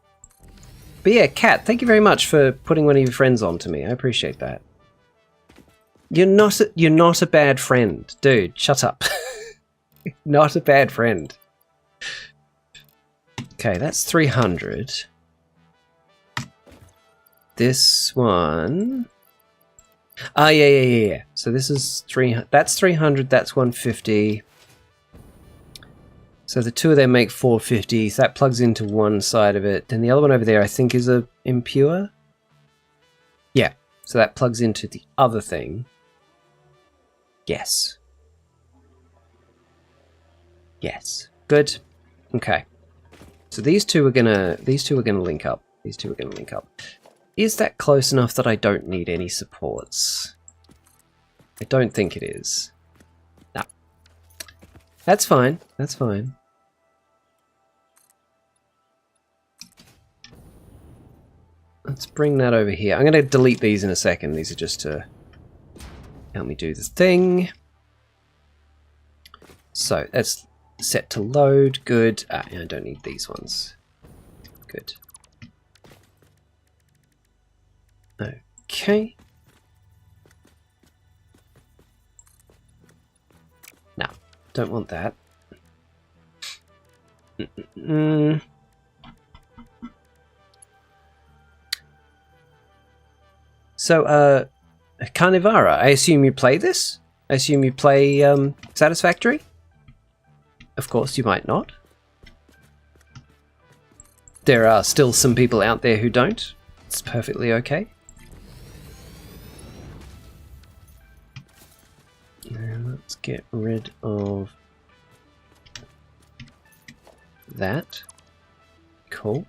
But yeah, Kat, thank you very much for putting one of your friends on to me. I appreciate that. You're not a bad friend. Dude, shut up. Not a bad friend. Okay, that's 300. This one... Ah, yeah. So this is 300. That's 300, that's 150. So the two of them make 450. So that plugs into one side of it. Then the other one over there, I think, is a impure. Yeah. So that plugs into the other thing. Yes. Yes. Good. Okay. So these two are gonna link up. Is that close enough that I don't need any supports? I don't think it is. No. That's fine. Let's bring that over here. I'm going to delete these in a second. These are just to help me do the thing. So that's set to load. Good. I don't need these ones. Good. Okay. Don't want that. So, Carnivara, I assume you play this? I assume you play Satisfactory? Of course, you might not. There are still some people out there who don't. It's perfectly okay. And let's get rid of that. Cool.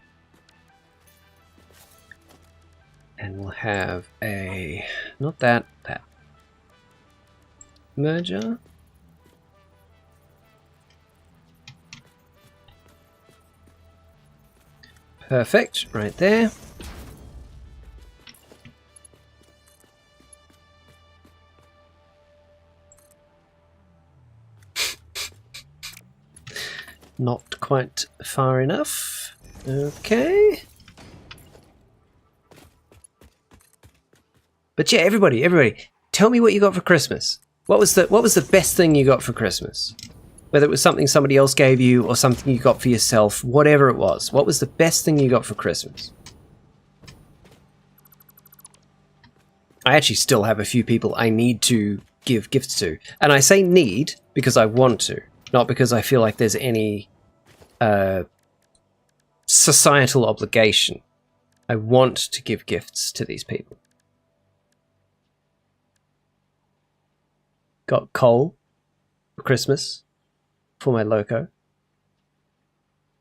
And we'll have a... not that, that. Merger. Perfect, right there. Not quite far enough. Okay. But yeah, everybody, tell me what you got for Christmas. What was the best thing you got for Christmas? Whether it was something somebody else gave you or something you got for yourself, whatever it was. What was the best thing you got for Christmas? I actually still have a few people I need to give gifts to. And I say need because I want to, not because I feel like there's any societal obligation. I want to give gifts to these people. Got coal for Christmas for my loco.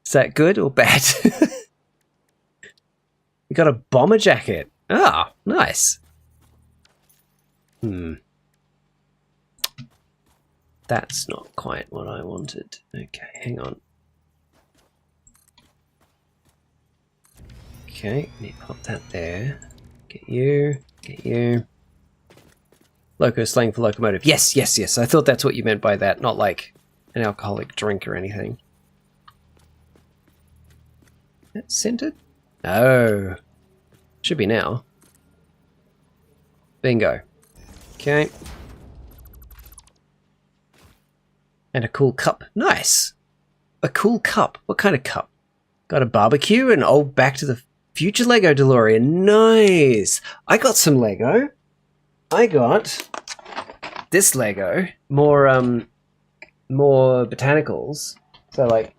Is that good or bad? We got a bomber jacket. Ah, nice. That's not quite what I wanted. Okay, hang on. Okay, let me pop that there. Get you, get you. Loco slang for locomotive. Yes, yes, yes. I thought that's what you meant by that, not like an alcoholic drink or anything. That's scented? Oh. Should be now. Bingo. Okay. And a cool cup. Nice. A cool cup. What kind of cup? Got a barbecue and old Back to the Future Lego DeLorean. Nice. I got some Lego. I got this Lego. More botanicals. So like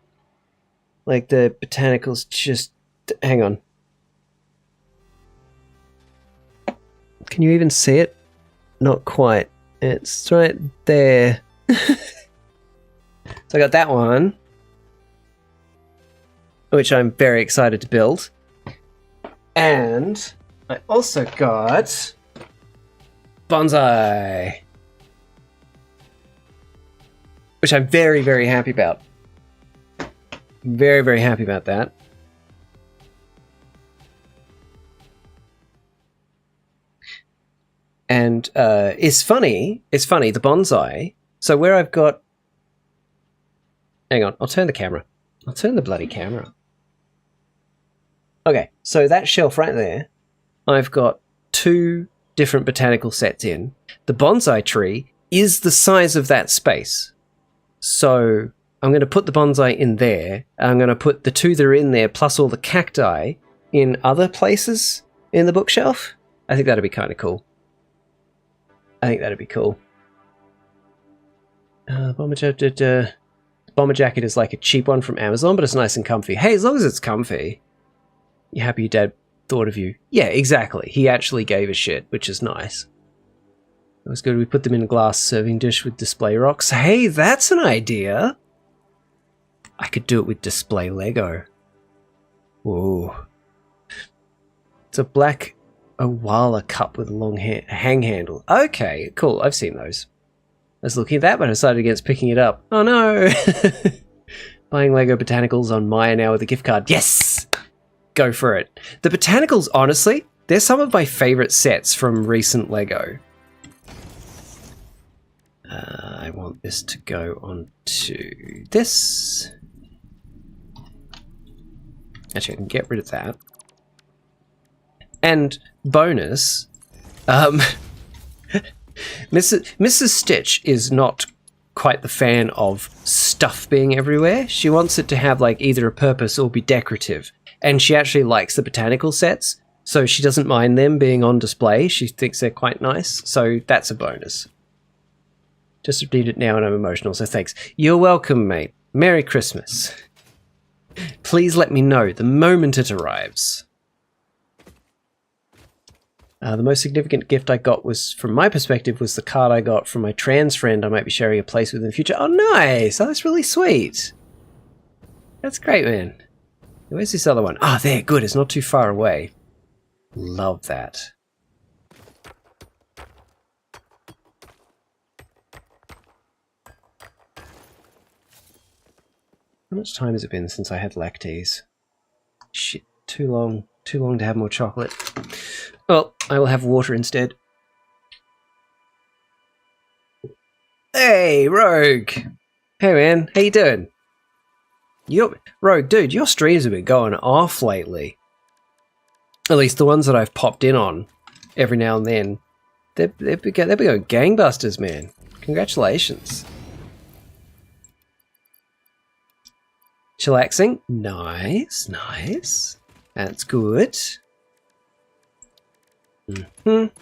the botanicals just... Hang on. Can you even see it? Not quite. It's right there. So I got that one, which I'm very excited to build. And I also got bonsai, which I'm very, very happy about. Very, very happy about that. And it's funny, the bonsai. So where I've got... Hang on, I'll turn the camera. I'll turn the bloody camera. Okay, so that shelf right there, I've got 2 different botanical sets in. The bonsai tree is the size of that space. So I'm going to put the bonsai in there. I'm going to put the 2 that are in there plus all the cacti in other places in the bookshelf. I think that'd be kind of cool. Bomber jacket is like a cheap one from Amazon, but it's nice and comfy. Hey, as long as it's comfy, you happy your dad thought of you? Yeah, exactly. He actually gave a shit, which is nice. It was good. We put them in a glass serving dish with display rocks. Hey, that's an idea. I could do it with display Lego. Whoa. It's a black Owala cup with a long hang handle. Okay, cool. I've seen those. I was looking at that, but I decided against picking it up. Oh no! Buying Lego Botanicals on Maya now with a gift card. Yes! Go for it. The Botanicals, honestly, they're some of my favorite sets from recent Lego. I want this to go on to this. Actually, I can get rid of that. And bonus, Mrs. Stitch is not quite the fan of stuff being everywhere. She wants it to have like either a purpose or be decorative. And she actually likes the botanical sets, so she doesn't mind them being on display. She thinks they're quite nice, so that's a bonus. Just read it now and I'm emotional, so thanks. You're welcome, mate. Merry Christmas. Please let me know the moment it arrives. The most significant gift I got was, from my perspective, was the card I got from my trans friend I might be sharing a place with in the future. Oh, nice! Oh, that's really sweet. That's great, man. Where's this other one? Ah, there, good. It's not too far away. Love that. How much time has it been since I had lactase? Shit, too long. Too long to have more chocolate. Well, I will have water instead. Hey, Rogue! Hey, man. How you doing? Rogue, dude, your streams have been going off lately. At least the ones that I've popped in on every now and then. They've been going gangbusters, man. Congratulations. Chillaxing? Nice, nice. That's good. Yep.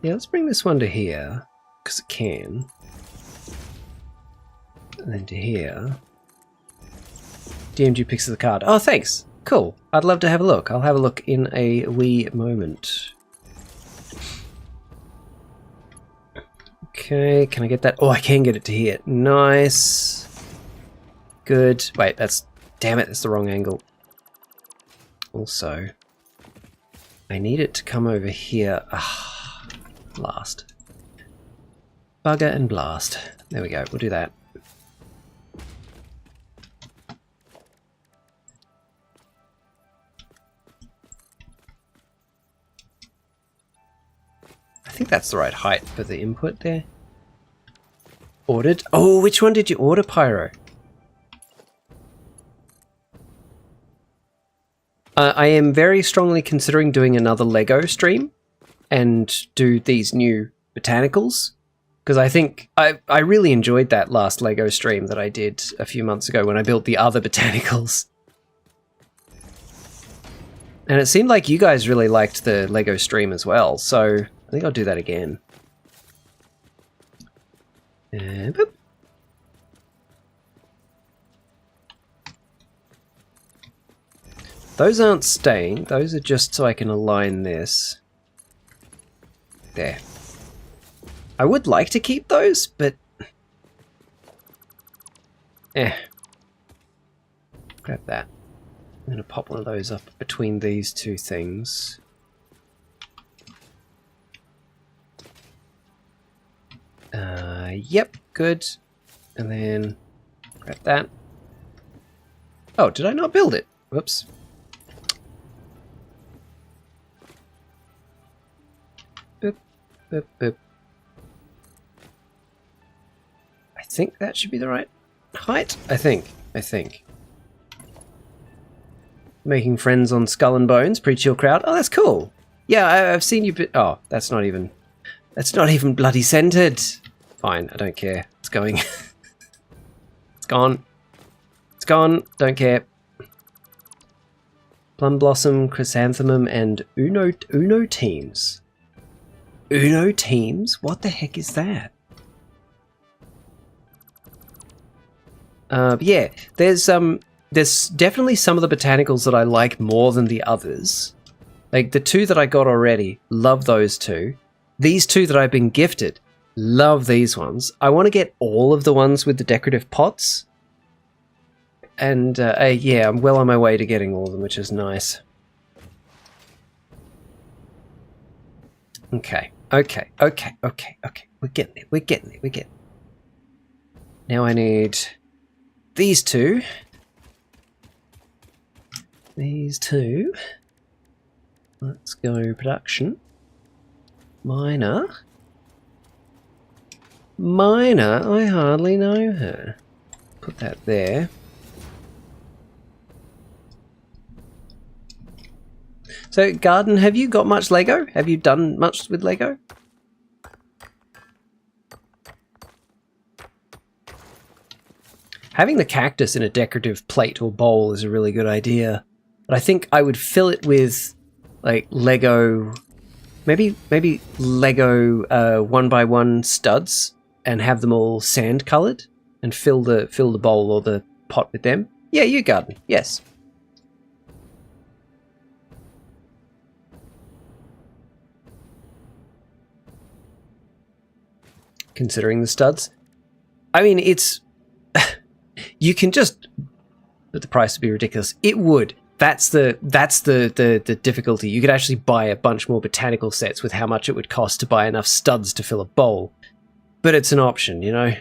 Yeah, let's bring this one to here, because it can. And then to here. DMG picks the card. Oh, thanks. Cool. I'd love to have a look. I'll have a look in a wee moment. Okay, can I get that? Oh, I can get it to here. Nice. Good. Wait, that's... Damn it, that's the wrong angle. Also, I need it to come over here. Ah, blast. Bugger and blast. There we go, we'll do that. I think that's the right height for the input there. Ordered. Oh, which one did you order, Pyro? I am very strongly considering doing another Lego stream and do these new botanicals, because I think I really enjoyed that last Lego stream that I did a few months ago when I built the other botanicals. And it seemed like you guys really liked the Lego stream as well, so I think I'll do that again. And boop. Those aren't staying, those are just so I can align this. There. I would like to keep those, but... Grab that. I'm going to pop one of those up between these two things. Yep, good. And then grab that. Oh, did I not build it? Whoops. Boop, boop, boop. I think that should be the right height. I think. Making friends on Skull and Bones, pretty chill crowd. Oh, that's cool. Yeah, I've seen you. Oh, that's not even bloody centered. Fine, I don't care. It's going. It's gone. It's gone. Don't care. Plum Blossom, Chrysanthemum, and Uno Teams. Uno Teams? What the heck is that? Yeah, there's definitely some of the botanicals that I like more than the others. Like the two that I got already, love those two. These two that I've been gifted, love these ones. I want to get all of the ones with the decorative pots. And yeah, I'm well on my way to getting all of them, which is nice. Okay. We're getting there. Now I need these two. These two. Let's go production. Minor, I hardly know her. Put that there. So, Garden, have you got much Lego? Have you done much with Lego? Having the cactus in a decorative plate or bowl is a really good idea. But I think I would fill it with, like, Lego... Maybe Lego 1x1 studs and have them all sand-coloured and fill the bowl or the pot with them. Yeah, you garden. Yes. Considering the studs. I mean, it's... you can just... But the price would be ridiculous. It would. That's the difficulty. You could actually buy a bunch more botanical sets with how much it would cost to buy enough studs to fill a bowl. But it's an option, you know?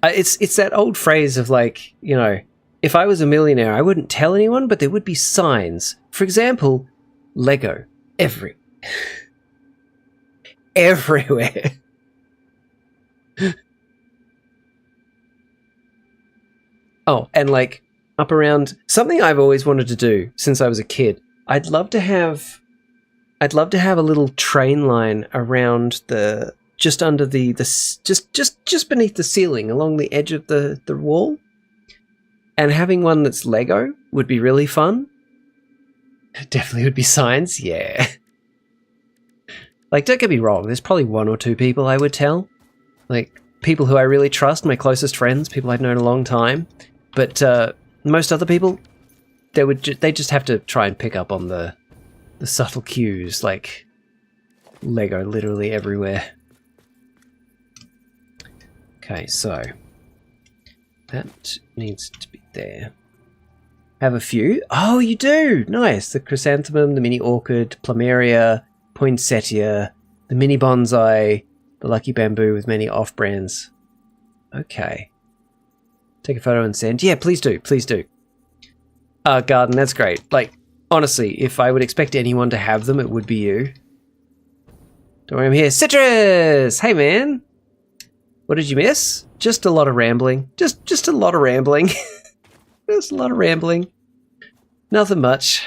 It's that old phrase of, like, you know, if I was a millionaire, I wouldn't tell anyone, but there would be signs. For example, Lego. Everywhere. Oh, and, like, up around... Something I've always wanted to do since I was a kid. I'd love to have a little train line around the... Just under just beneath the ceiling, along the edge of the wall. And having one that's Lego would be really fun. Definitely would be signs, yeah. Like, don't get me wrong, there's probably one or two people I would tell. Like, people who I really trust, my closest friends, people I've known a long time. But most other people, they just have to try and pick up on the subtle cues, like Lego literally everywhere. Okay, so that needs to be there. Have a few. Oh, you do! Nice. The chrysanthemum, the mini orchid, plumeria, poinsettia, the mini bonsai, the lucky bamboo with many off-brands. Okay. Take a photo and send. Yeah, please do. Please do. Garden, that's great. Like, honestly, if I would expect anyone to have them, it would be you. Don't worry, I'm here. Citrus! Hey, man! What did you miss? Just a lot of rambling. Just a lot of rambling. Just a lot of rambling. Nothing much.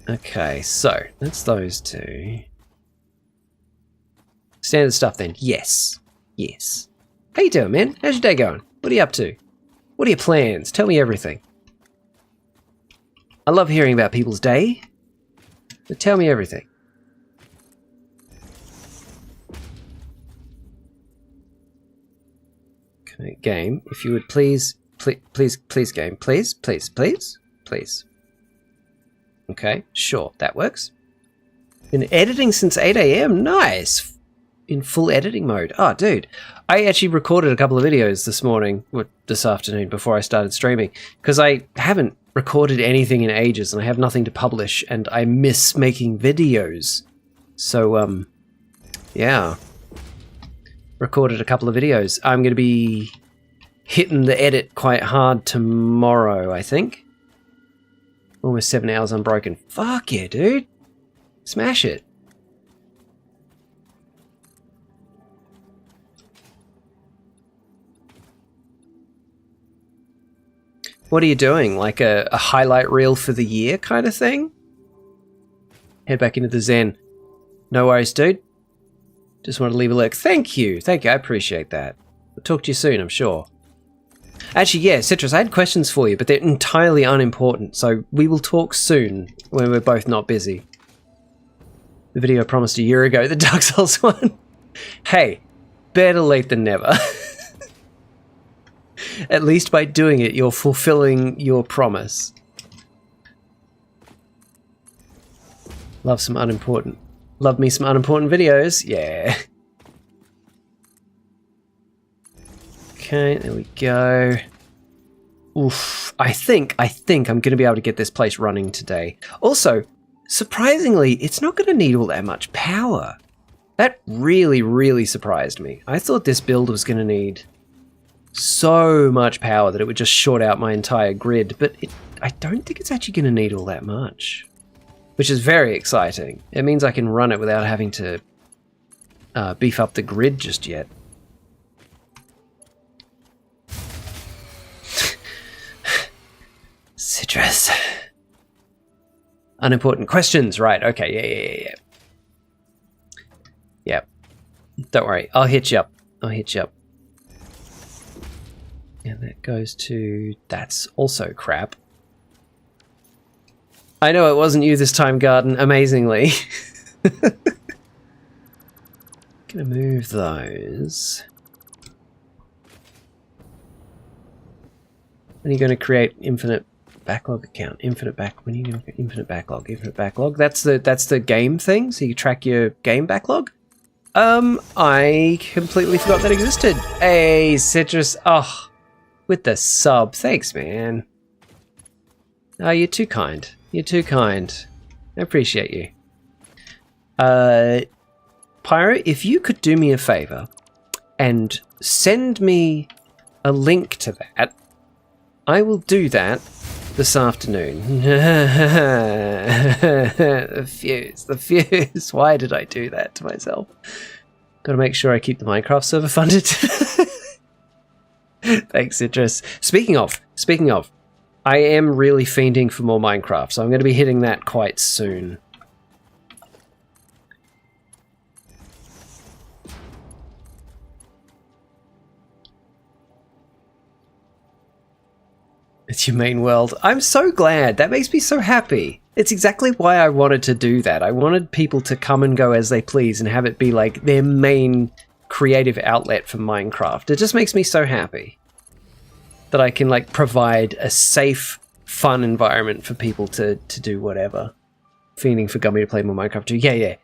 Okay, so that's those two. Standard stuff then. Yes. Yes. How you doing, man? How's your day going? What are you up to? What are your plans? Tell me everything. I love hearing about people's day. But tell me everything. Okay, game, if you would please game, please. Okay, sure, that works. Been editing since 8 AM, nice! In full editing mode. Oh, dude, I actually recorded a couple of videos this afternoon before I started streaming, because I haven't recorded anything in ages and I have nothing to publish and I miss making videos. So, yeah. Recorded a couple of videos. I'm going to be hitting the edit quite hard tomorrow, I think. Almost 7 hours unbroken. Fuck yeah, dude. Smash it. What are you doing? Like a highlight reel for the year kind of thing? Head back into the Zen. No worries, dude. Just want to leave a lurk. Thank you. Thank you. I appreciate that. I'll talk to you soon, I'm sure. Actually, yeah, Citrus, I had questions for you, but they're entirely unimportant, so we will talk soon when we're both not busy. The video I promised a year ago, the Dark Souls one. Hey, better late than never. At least by doing it, you're fulfilling your promise. Love me some unimportant videos. Yeah. Okay, there we go. Oof. I think I'm going to be able to get this place running today. Also, surprisingly, it's not going to need all that much power. That really, really surprised me. I thought this build was going to need so much power that it would just short out my entire grid, but I don't think it's actually going to need all that much. Which is very exciting. It means I can run it without having to beef up the grid just yet. Citrus. Unimportant questions, right? Okay, yeah. Yep. Don't worry, I'll hit you up. I'll hit you up. And that goes to... That's also crap. I know it wasn't you this time, Garden, amazingly. Gonna move those. When are you going to create infinite backlog account? When are you going to get infinite backlog? Infinite backlog? That's the game thing? So you track your game backlog? I completely forgot that existed. Hey, Citrus. Oh, with the sub. Thanks, man. Oh, you're too kind. You're too kind. I appreciate you. Pyro, if you could do me a favor and send me a link to that, I will do that this afternoon. The fuse. Why did I do that to myself? Gotta make sure I keep the Minecraft server funded. Thanks, Citrus. Speaking of, I am really fiending for more Minecraft, so I'm going to be hitting that quite soon. It's your main world. I'm so glad. That makes me so happy. It's exactly why I wanted to do that. I wanted people to come and go as they please and have it be like their main creative outlet for Minecraft. It just makes me so happy that I can like provide a safe, fun environment for people to do whatever. Fiending for Gummy to play more Minecraft too. Yeah.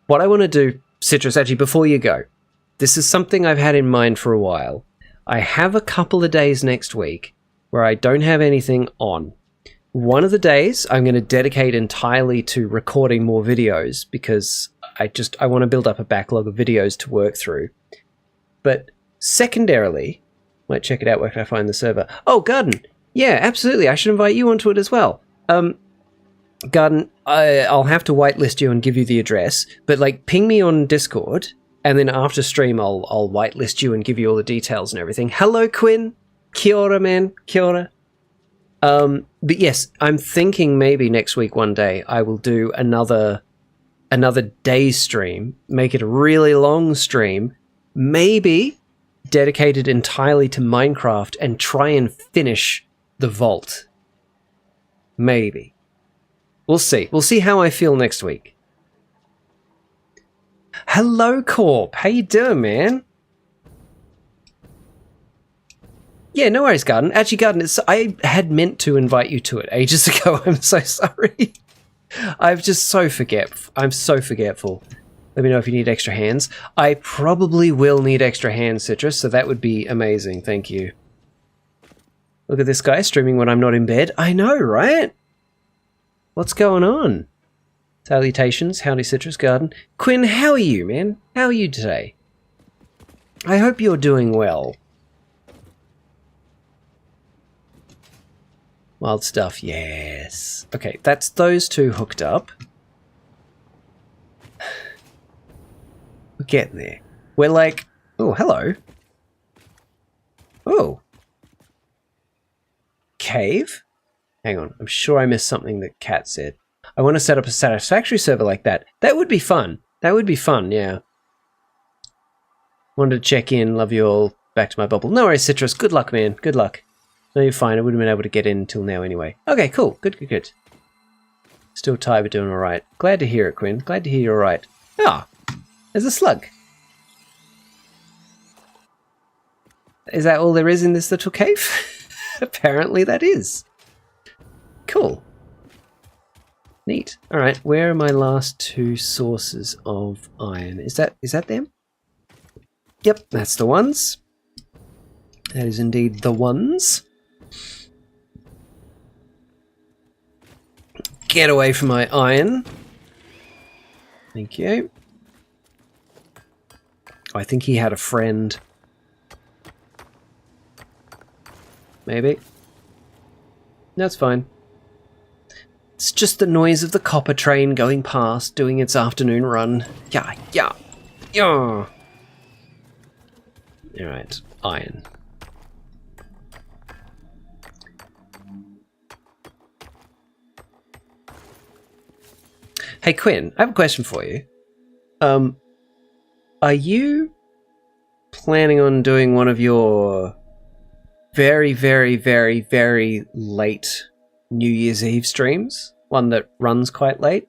What I want to do, Citrus, actually, before you go, this is something I've had in mind for a while. I have a couple of days next week where I don't have anything on. One of the days I'm going to dedicate entirely to recording more videos because I want to build up a backlog of videos to work through. But secondarily, might check it out, where can I find the server? Oh, Garden! Yeah, absolutely, I should invite you onto it as well. Garden, I'll have to whitelist you and give you the address, but like ping me on Discord, and then after stream I'll whitelist you and give you all the details and everything. Hello, Quinn! Kia ora, man. Kia ora. But yes, I'm thinking maybe next week one day I will do another day stream, make it a really long stream, maybe dedicated entirely to Minecraft and try and finish the vault. Maybe. We'll see. We'll see how I feel next week. Hello, Corp. How you doing, man? Yeah, no worries, Garden. Actually, Garden, I had meant to invite you to it ages ago. I'm so sorry. I'm so forgetful. Let me know if you need extra hands. I probably will need extra hands, Citrus, so that would be amazing. Thank you. Look at this guy streaming when I'm not in bed. I know, right? What's going on? Salutations. Howdy, Citrus Garden. Quinn, how are you, man? How are you today? I hope you're doing well. Wild stuff, yes. Okay, that's those two hooked up. We're getting there. We're like... Oh, hello. Oh. Cave? Hang on, I'm sure I missed something that Kat said. I want to set up a Satisfactory server like that. That would be fun. That would be fun, yeah. Wanted to check in. Love you all. Back to my bubble. No worries, Citrus. Good luck, man. Good luck. No, you're fine. I wouldn't have been able to get in until now anyway. Okay, cool. Good. Still tired, but doing alright. Glad to hear it, Quinn. Glad to hear you're alright. Ah, there's a slug. Is that all there is in this little cave? Apparently that is. Cool. Neat. Alright, where are my last two sources of iron? Is that them? Yep, that's the ones. That is indeed the ones. Get away from my iron. Thank you. Oh, I think he had a friend. Maybe. That's fine. It's just the noise of the copper train going past, doing its afternoon run. Yeah. Alright, iron. Hey Quinn, I have a question for you. Are you planning on doing one of your very, very, very, very late New Year's Eve streams? One that runs quite late?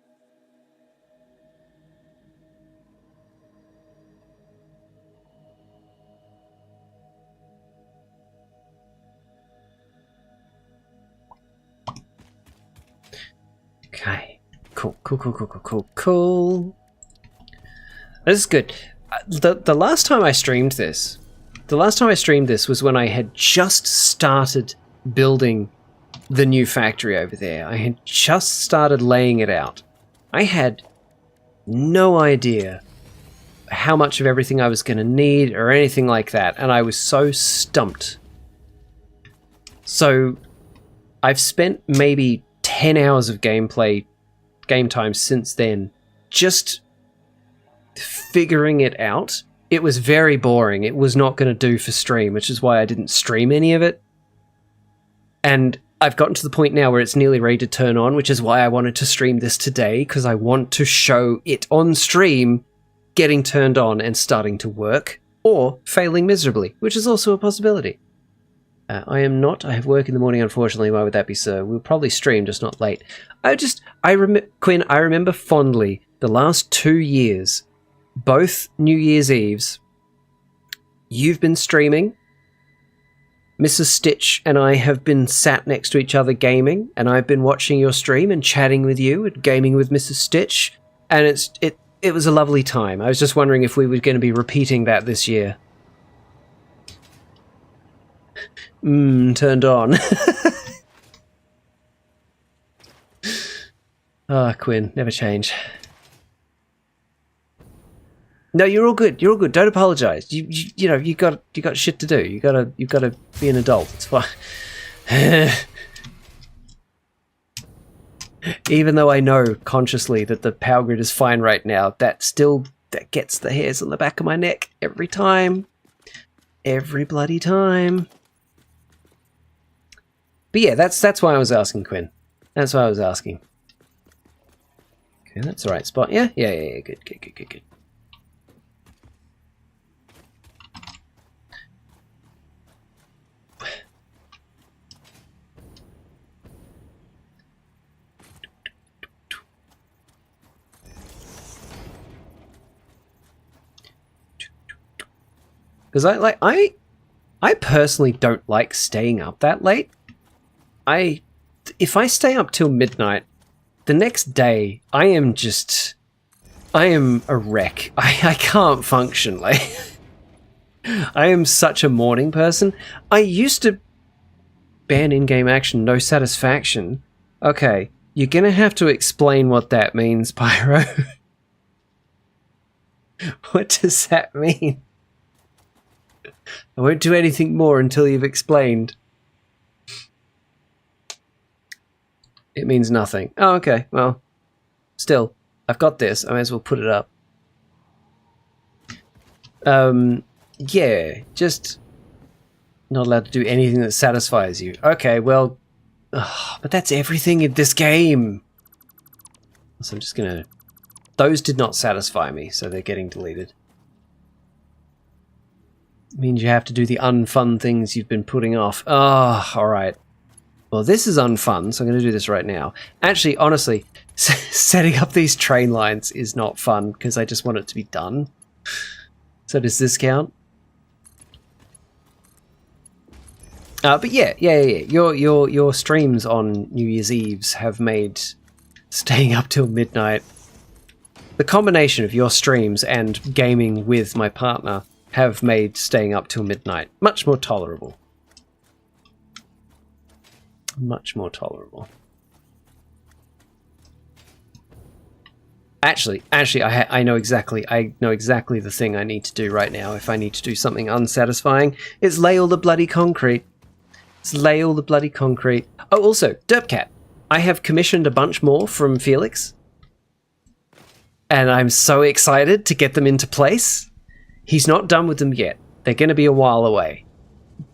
Okay. Cool. This is good. The last time I streamed this, was when I had just started building the new factory over there. I had just started laying it out. I had no idea how much of everything I was going to need or anything like that, and I was so stumped. So I've spent maybe 10 hours of game time since then, just figuring it out. It was very boring. It was not going to do for stream, which is why I didn't stream any of it. And I've gotten to the point now where it's nearly ready to turn on, which is why I wanted to stream this today, because I want to show it on stream getting turned on and starting to work, or failing miserably, which is also a possibility. I am not. I have work in the morning, unfortunately. Why would that be, sir? We'll probably stream, just not late. Quinn, I remember fondly the last 2 years, both New Year's Eves, you've been streaming. Mrs. Stitch and I have been sat next to each other gaming, and I've been watching your stream and chatting with you and gaming with Mrs. Stitch, and it was a lovely time. I was just wondering if we were going to be repeating that this year. Turned on. Quinn, never change. No, you're all good. You're all good. Don't apologize. You know, you got shit to do. You've got to be an adult. It's fine. Even though I know consciously that the power grid is fine right now, that gets the hairs on the back of my neck every time. Every bloody time. But yeah, that's why I was asking, Quinn. That's why I was asking. Okay, that's the right spot. Yeah. Good. Because I personally don't like staying up that late. If I stay up till midnight, the next day I am a wreck. I can't function. Like, I am such a morning person. I used to ban in-game action, no satisfaction. Okay, you're gonna have to explain what that means, Pyro. What does that mean? I won't do anything more until you've explained. It means nothing. Oh, okay. Well, still, I've got this. I may as well put it up. Yeah, just not allowed to do anything that satisfies you. Okay, well, but that's everything in this game. So I'm just gonna... Those did not satisfy me, so they're getting deleted. It means you have to do the unfun things you've been putting off. Oh, alright. Well, this is unfun, so I'm going to do this right now. Actually, honestly, setting up these train lines is not fun, because I just want it to be done. So does this count? But yeah. Your streams on New Year's Eves have made staying up till midnight... The combination of your streams and gaming with my partner have made staying up till midnight much more tolerable. Much more tolerable. Actually, I know exactly the thing I need to do right now if I need to do something unsatisfying. It's lay all the bloody concrete. Oh, also, Derpcat. I have commissioned a bunch more from Felix. And I'm so excited to get them into place. He's not done with them yet. They're going to be a while away.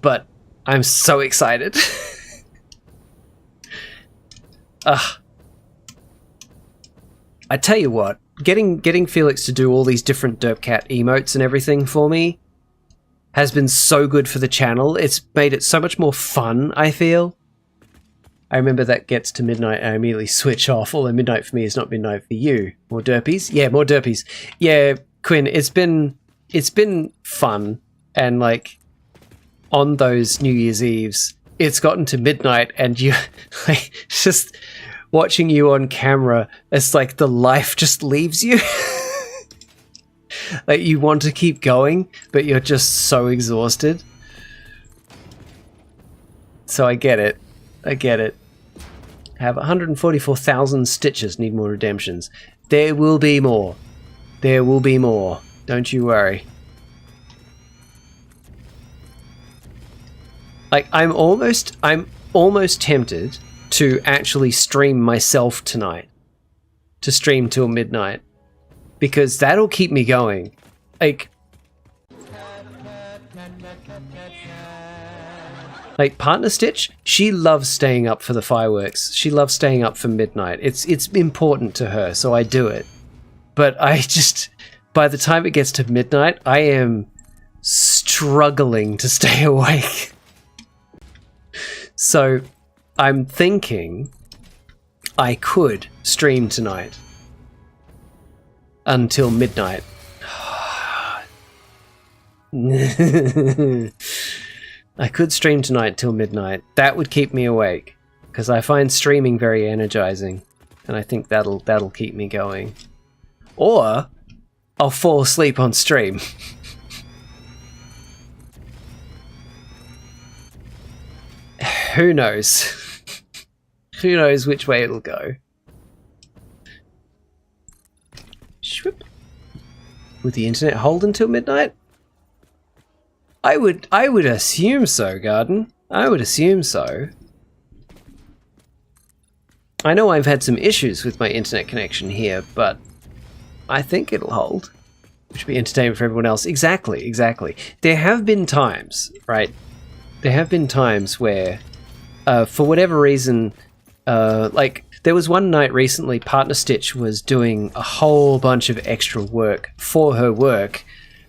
But I'm so excited. I tell you what, getting Felix to do all these different Derpcat emotes and everything for me has been so good for the channel. It's made it so much more fun, I feel. I remember that gets to midnight and I immediately switch off, although midnight for me is not midnight for you. More derpies? Yeah, more derpies. Yeah, Quinn, it's been fun, and like on those New Year's Eves, it's gotten to midnight and you like just watching you on camera, it's like the life just leaves you. Like you want to keep going, but you're just so exhausted. So I get it. I get it. Have 144,000 stitches, need more redemptions. There will be more. There will be more. Don't you worry. Like I'm almost tempted to actually stream myself tonight. To stream till midnight. Because that'll keep me going. Like Partner Stitch, she loves staying up for the fireworks. She loves staying up for midnight. It's important to her, so I do it. But I just, by the time it gets to midnight, I am struggling to stay awake. So I'm thinking I could stream tonight until midnight. I could stream tonight till midnight. That would keep me awake, because I find streaming very energizing, and I think that'll keep me going. Or I'll fall asleep on stream. Who knows? Who knows which way it'll go? Shwip. Would the internet hold until midnight? I would assume so, Garden. I would assume so. I know I've had some issues with my internet connection here, but I think it'll hold. Which would be entertainment for everyone else. Exactly, exactly. There have been times, right? There have been times where, for whatever reason, like, there was one night recently, Partner Stitch was doing a whole bunch of extra work for her work,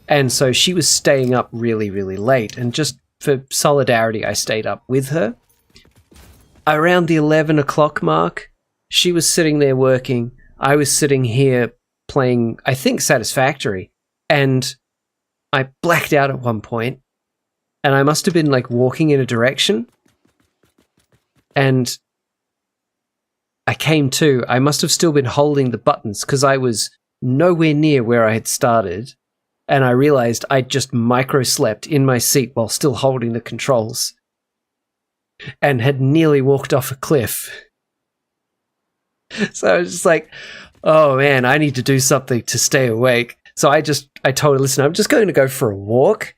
and so she was staying up really, really late, and just for solidarity, I stayed up with her. Around the 11 o'clock mark, she was sitting there working, I was sitting here playing, I think, Satisfactory, and I blacked out at one point, and I must have been, like, walking in a direction, and I came to. I must have still been holding the buttons because I was nowhere near where I had started, and I realized I'd just micro-slept in my seat while still holding the controls and had nearly walked off a cliff. So I was just like, oh man, I need to do something to stay awake. So I told her, listen, I'm just going to go for a walk,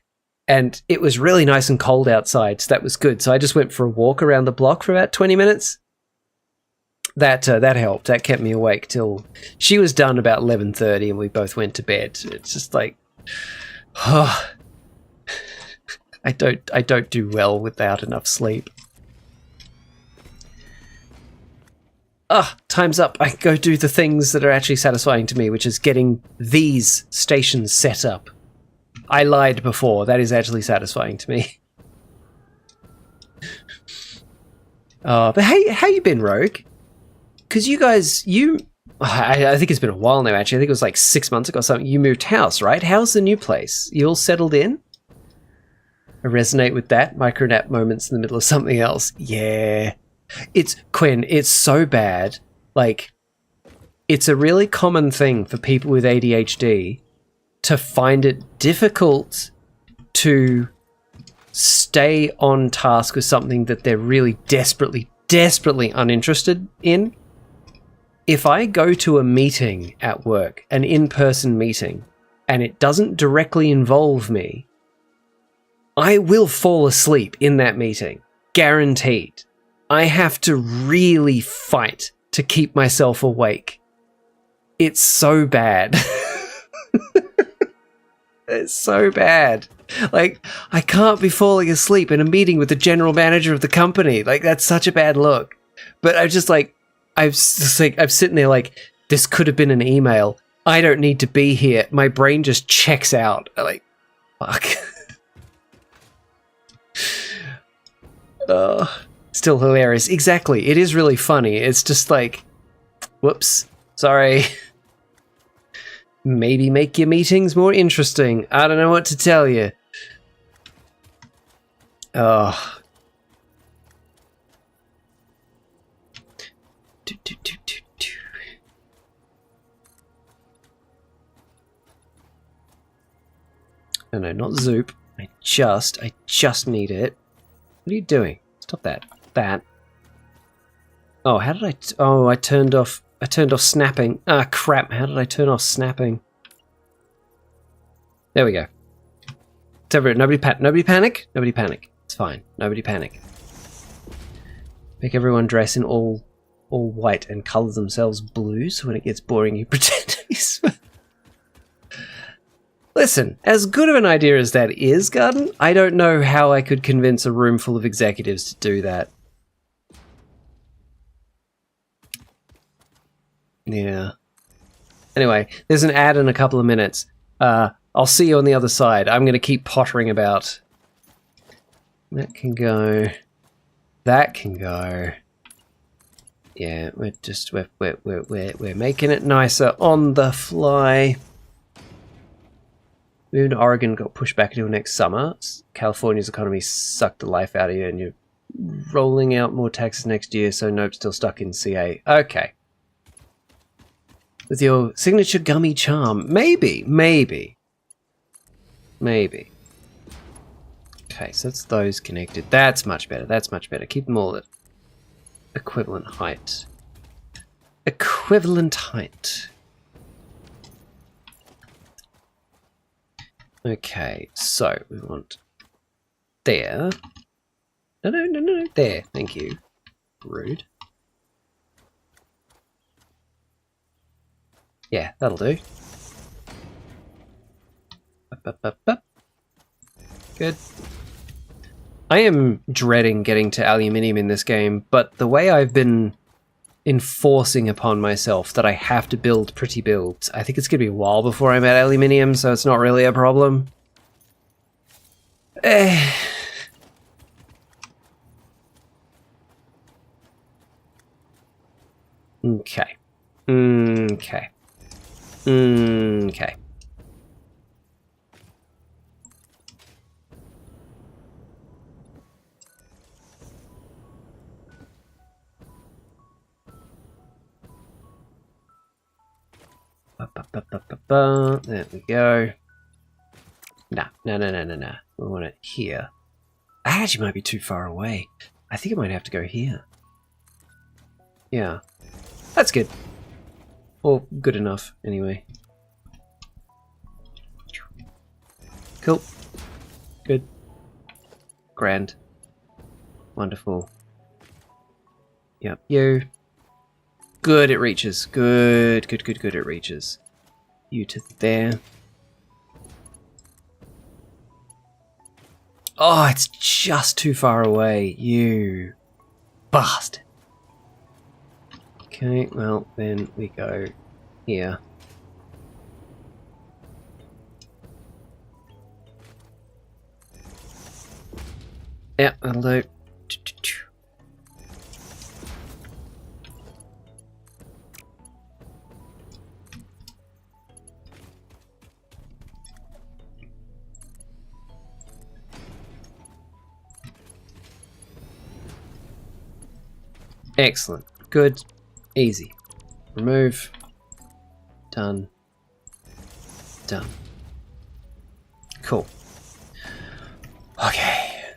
and it was really nice and cold outside, so that was good. So I just went for a walk around the block for about 20 minutes. That helped. That kept me awake till she was done about 11:30, and we both went to bed. It's just like, oh, I don't do well without enough sleep. Time's up. I can go do the things that are actually satisfying to me, which is getting these stations set up. I lied before. That is actually satisfying to me. But hey, how you been, Rogue? Because you guys, I think it's been a while now, actually. I think it was like 6 months ago or something. You moved house, right? How's the new place? You all settled in? I resonate with that. Micronap moments in the middle of something else. Yeah. It's, Quinn, it's so bad. Like, it's a really common thing for people with ADHD to find it difficult to stay on task with something that they're really desperately uninterested in. If I go to a meeting at work, an in-person meeting, and it doesn't directly involve me, I will fall asleep in that meeting. Guaranteed. I have to really fight to keep myself awake. It's so bad. It's so bad. Like, I can't be falling asleep in a meeting with the general manager of the company. Like, that's such a bad look. But I'm just like, I'm sitting there like, this could have been an email. I don't need to be here. My brain just checks out. Like, fuck. Still hilarious. Exactly. It is really funny. It's just like, whoops. Sorry. Maybe make your meetings more interesting. I don't know what to tell you. Oh. No, not Zoop. I just need it. What are you doing? Stop that. That. Oh, how did I turned off snapping. Ah, crap. How did I turn off snapping? There we go. It's over. Nobody panic. Nobody panic. It's fine. Nobody panic. Make everyone dress in all white and color themselves blue, so when it gets boring you pretend to be smooth. Listen, as good of an idea as that is, Garden, I don't know how I could convince a room full of executives to do that. Yeah. Anyway, there's an ad in a couple of minutes. I'll see you on the other side. I'm going to keep pottering about. That can go. That can go. Yeah, we're making it nicer on the fly. Moving to Oregon got pushed back until next summer. California's economy sucked the life out of you, and you're rolling out more taxes next year, so nope, still stuck in CA. Okay. With your signature gummy charm. Maybe. Okay, so that's those connected. That's much better. Keep them all at equivalent height. Okay, so we want there. No, there. Thank you. Rude. Yeah, that'll do. Up. Good. I am dreading getting to aluminium in this game, but the way I've been enforcing upon myself that I have to build pretty builds, I think it's going to be a while before I'm at aluminium, so it's not really a problem. Okay. There we go. No. We want it here. I actually might be too far away. I think I might have to go here. Yeah. That's good. Or good enough, anyway. Cool. Good. Grand. Wonderful. Yep. You. Good, it reaches. Good, it reaches. You to there. Oh, it's just too far away. You bastard. Okay, well, then we go here. Yeah, that'll do. Excellent. Good. Easy. Remove. Done. Done. Cool. Okay.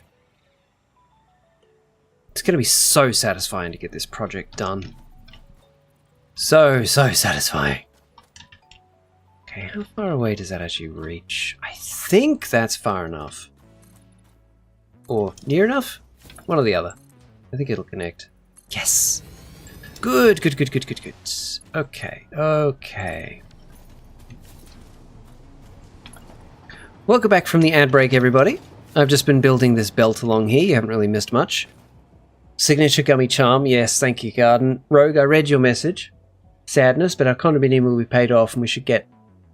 It's going to be so satisfying to get this project done. So satisfying. Okay, how far away does that actually reach? I think that's far enough. Or near enough? One or the other. I think it'll connect. Yes! Good. Okay. Welcome back from the ad break, everybody. I've just been building this belt along here. You haven't really missed much. Signature gummy charm. Yes, thank you, Garden. Rogue, I read your message. sadness, but our condominium will be paid off and we should get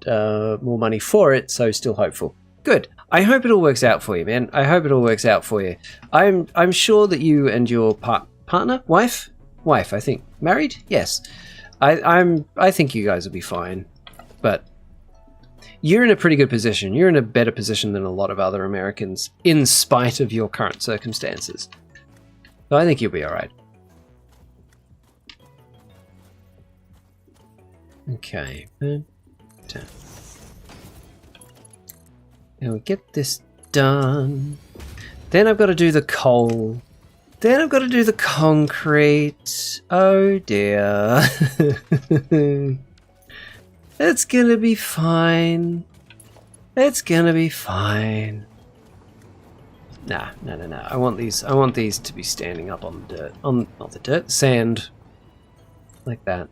more money for it, so still hopeful. Good. I hope it all works out for you, man. I hope it all works out for you. I'm sure that you and your partner? Wife, I think. Married? Yes. I think you guys will be fine. But you're in a pretty good position. You're in a better position than a lot of other Americans, in spite of your current circumstances. So I think you'll be alright. Okay. Now we get this done. Then I've got to do the coal. Then I've got to do the concrete. Oh dear. It's gonna be fine. It's gonna be fine. Nah. I want these to be standing up on the dirt. Not the dirt, sand. Like that.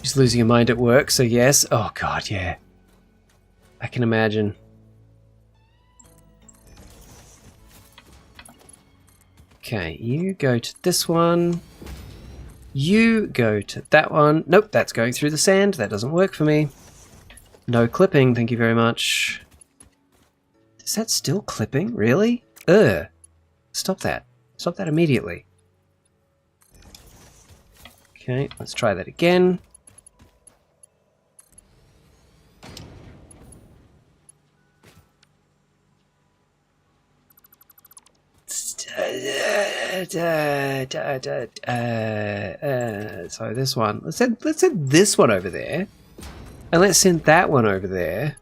Just losing your mind at work, so yes. Oh god, yeah. I can imagine. Okay, you go to this one. You go to that one. Nope, that's going through the sand. That doesn't work for me. No clipping, thank you very much. Is that still clipping? Really? Ugh. Stop that. Stop that immediately. Okay, let's try that again. So this one, let's send this one over there, and let's send that one over there.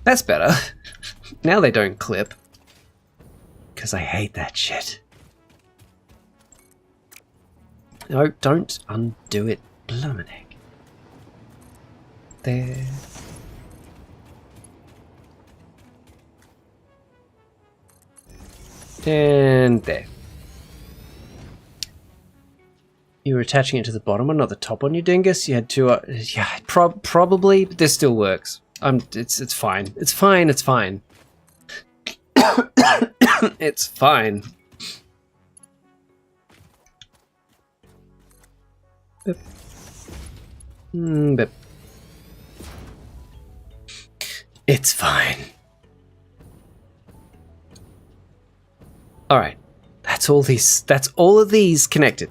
That's better. Now they don't clip, because I hate that shit. No, don't undo it, bloomin' heck. There. And there. You were attaching it to the bottom one, not the top one, you dingus. You had two. Yeah, probably, but this still works. It's fine. It's fine. It's fine. It's fine. Bip. Bip. It's fine. Alright, that's all of these connected.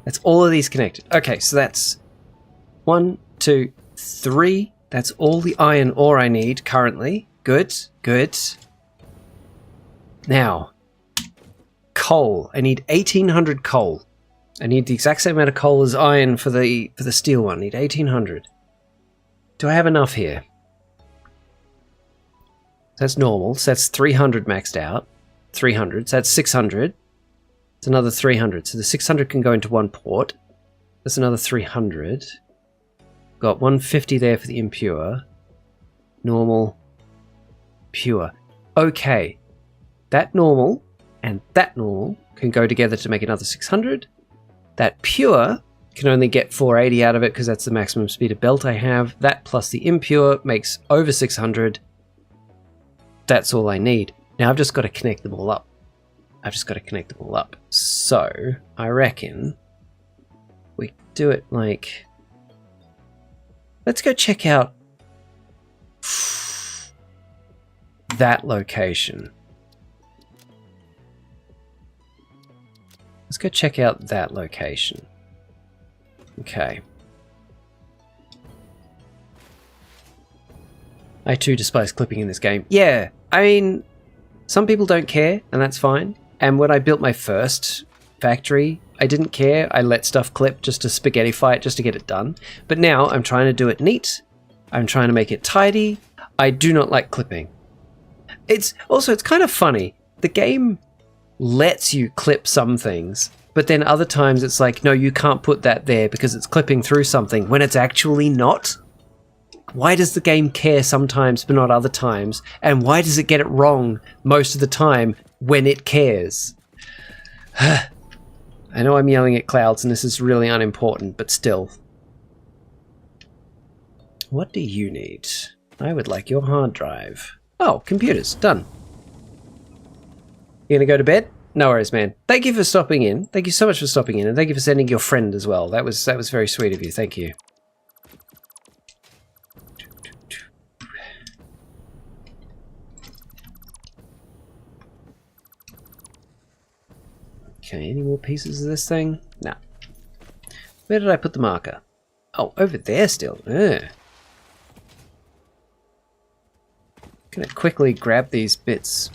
That's all of these connected. Okay, so that's 1, 2, 3. That's all the iron ore I need currently. Good. Now, coal. I need 1,800 coal. I need the exact same amount of coal as iron for the steel one. I need 1,800. Do I have enough here? That's normal, so that's 300 maxed out. 300, so that's 600. It's another 300, so the 600 can go into one port. That's another 300. Got 150 there for the impure. Normal. Pure. Okay. That normal and that normal can go together to make another 600. That pure can only get 480 out of it because that's the maximum speed of belt I have. That plus the impure makes over 600. That's all I need. Now I've just got to connect them all up. So I reckon we do it like... Let's go check out that location. Let's go check out that location. Okay. I too despise clipping in this game. Yeah, I mean... Some people don't care, and that's fine. And when I built my first factory, I didn't care. I let stuff clip just to spaghettify it, just to get it done. But now I'm trying to do it neat. I'm trying to make it tidy. I do not like clipping. It's kind of funny. The game lets you clip some things, but then other times it's like, no, you can't put that there because it's clipping through something when it's actually not. Why does the game care sometimes but not other times? And why does it get it wrong most of the time when it cares? I know I'm yelling at clouds and this is really unimportant, but still. What do you need? I would like your hard drive. Oh, computers. Done. You gonna go to bed? No worries, man. Thank you for stopping in. Thank you so much for stopping in, and thank you for sending your friend as well. That was very sweet of you. Thank you. Okay, any more pieces of this thing? No. Where did I put the marker? Oh, over there still. Ugh. Gonna quickly grab these bits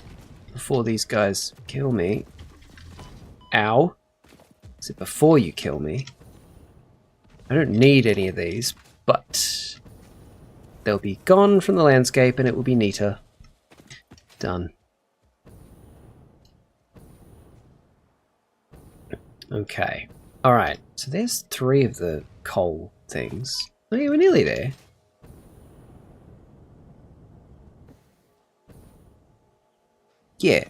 before these guys kill me. Ow. Is it before you kill me? I don't need any of these, but they'll be gone from the landscape and it will be neater. Done. Okay. Alright, so there's 3 of the coal things. Oh, yeah, we're nearly there. Yeah.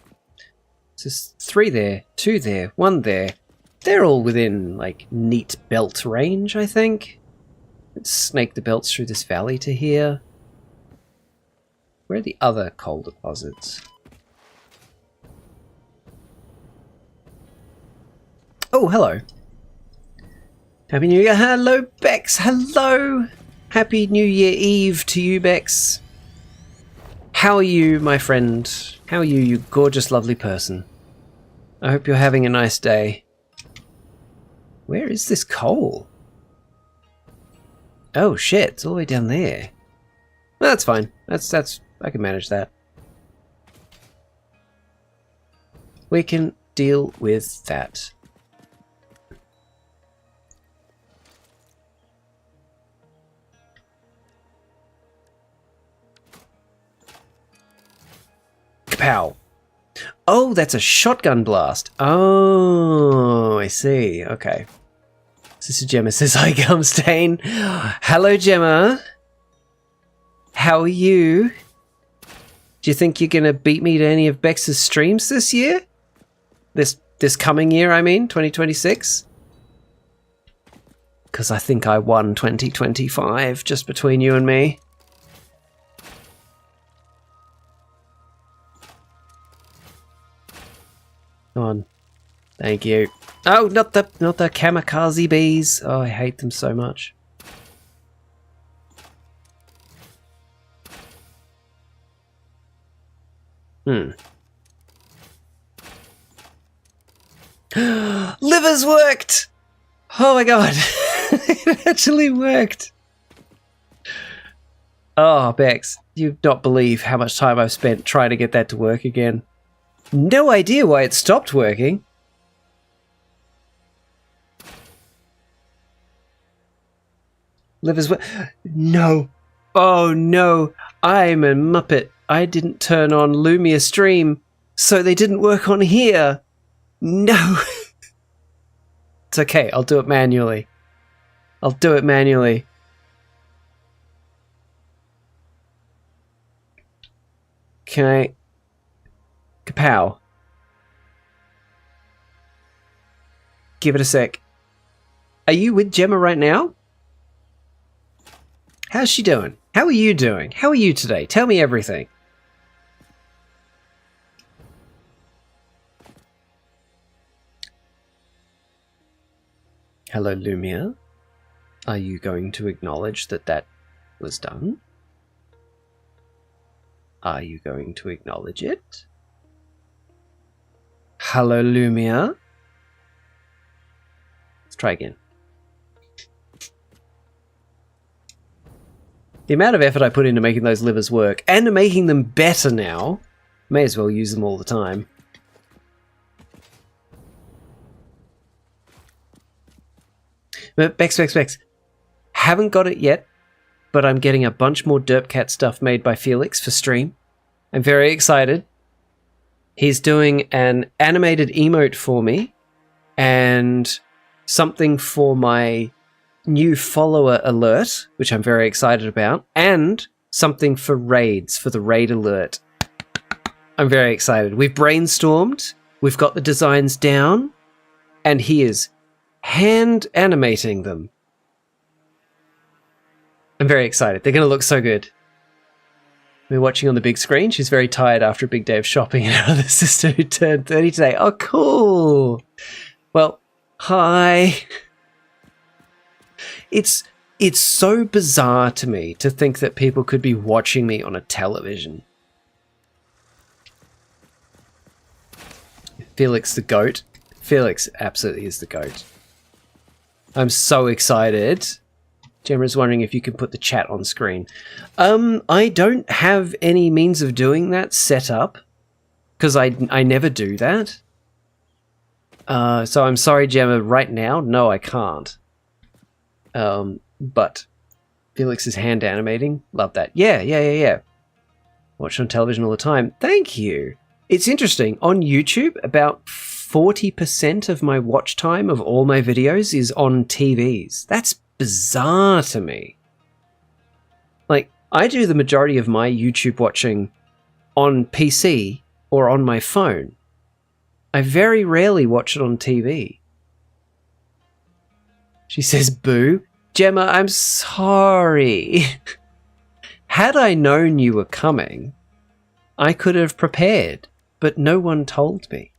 So there's 3 there, 2 there, 1 there. They're all within, like, neat belt range, I think. Let's snake the belts through this valley to here. Where are the other coal deposits? Oh, hello. Happy New Year. Hello, Bex. Hello. Happy New Year Eve to you, Bex. How are you, my friend? How are you, you gorgeous, lovely person? I hope you're having a nice day. Where is this coal? Oh, shit. It's all the way down there. Well, that's fine. That's I can manage that. We can deal with that. Kapow! Oh, that's a shotgun blast. Oh, I see. Okay. Sister Gemma says, hi, Gumstain. Hello, Gemma. How are you? Do you think you're going to beat me to any of Bex's streams this year? This coming year, I mean, 2026? Because I think I won 2025, just between you and me. Come on. Thank you. Oh, not the kamikaze bees. Oh, I hate them so much. Livers worked! Oh my god. It actually worked. Oh, Bex, you not believe how much time I've spent trying to get that to work again. No idea why it stopped working. Livers work. No. Oh no. I'm a muppet. I didn't turn on Lumia Stream, so they didn't work on here. No. It's okay. I'll do it manually. I'll do it manually. Can I... Kapow. Give it a sec. Are you with Gemma right now? How's she doing? How are you doing? How are you today? Tell me everything. Hello, Lumia. Are you going to acknowledge that that was done? Are you going to acknowledge it? Hello, Lumia. Let's try again. The amount of effort I put into making those livers work, and to making them better now, may as well use them all the time. But Bex. Haven't got it yet, but I'm getting a bunch more Derpcat stuff made by Felix for stream. I'm very excited. He's doing an animated emote for me, and something for my new follower alert, which I'm very excited about, and something for raids, for the raid alert. I'm very excited. We've brainstormed, we've got the designs down, and he is hand animating them. I'm very excited. They're going to look so good. We're watching on the big screen. She's very tired after a big day of shopping, and our other sister who turned 30 today. Oh, cool. Well, hi. It's so bizarre to me to think that people could be watching me on a television. Felix the goat. Felix absolutely is the goat. I'm so excited. Gemma's wondering if you can put the chat on screen. I don't have any means of doing that set up because I never do that. So I'm sorry, Gemma, right now. No, I can't. But Felix is hand animating. Love that. Yeah. Watch on television all the time. Thank you. It's interesting. On YouTube, about 40% of my watch time of all my videos is on TVs. That's bizarre to me. Like, I do the majority of my YouTube watching on PC or on my phone. I very rarely watch it on TV. She says, boo. Gemma, I'm sorry. Had I known you were coming, I could have prepared, but no one told me.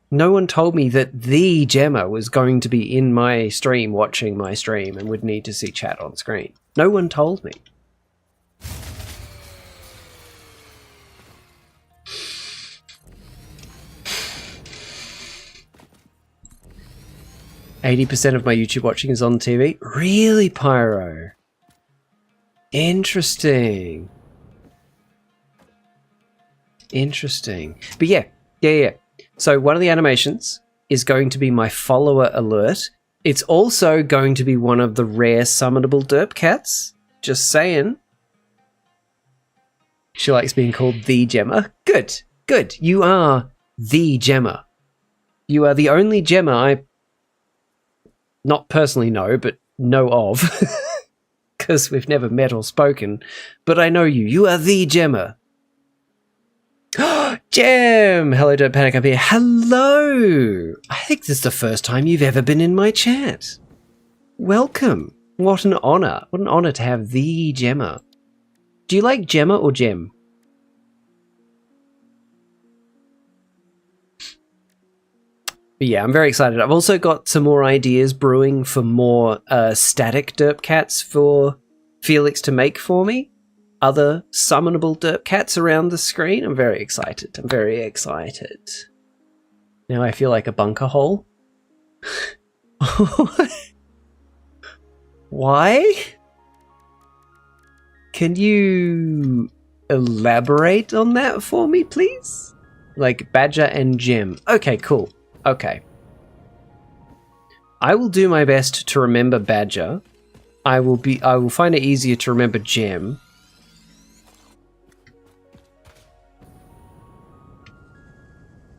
No one told me that the Gemma was going to be in my stream watching my stream and would need to see chat on screen. No one told me. %80 of my YouTube watching is on TV. Really, Pyro? Interesting. But yeah. So one of the animations is going to be my follower alert. It's also going to be one of the rare summonable derp cats. Just saying. She likes being called the Gemma. Good. You are the Gemma. You are the only Gemma I not personally know, but know of. Because we've never met or spoken. But I know you. You are the Gemma. Gem! Hello, don't panic, I'm here. Hello! I think this is the first time you've ever been in my chat. Welcome. What an honour. What an honour to have the Gemma. Do you like Gemma or Gem? But yeah, I'm very excited. I've also got some more ideas brewing for more static derp cats for Felix to make for me. Other summonable derp cats around the screen. I'm very excited. Now I feel like a bunker hole. Why? Can you elaborate on that for me, please? Like Badger and Gem. Okay, cool. Okay. I will do my best to remember Badger. I will find it easier to remember Gem.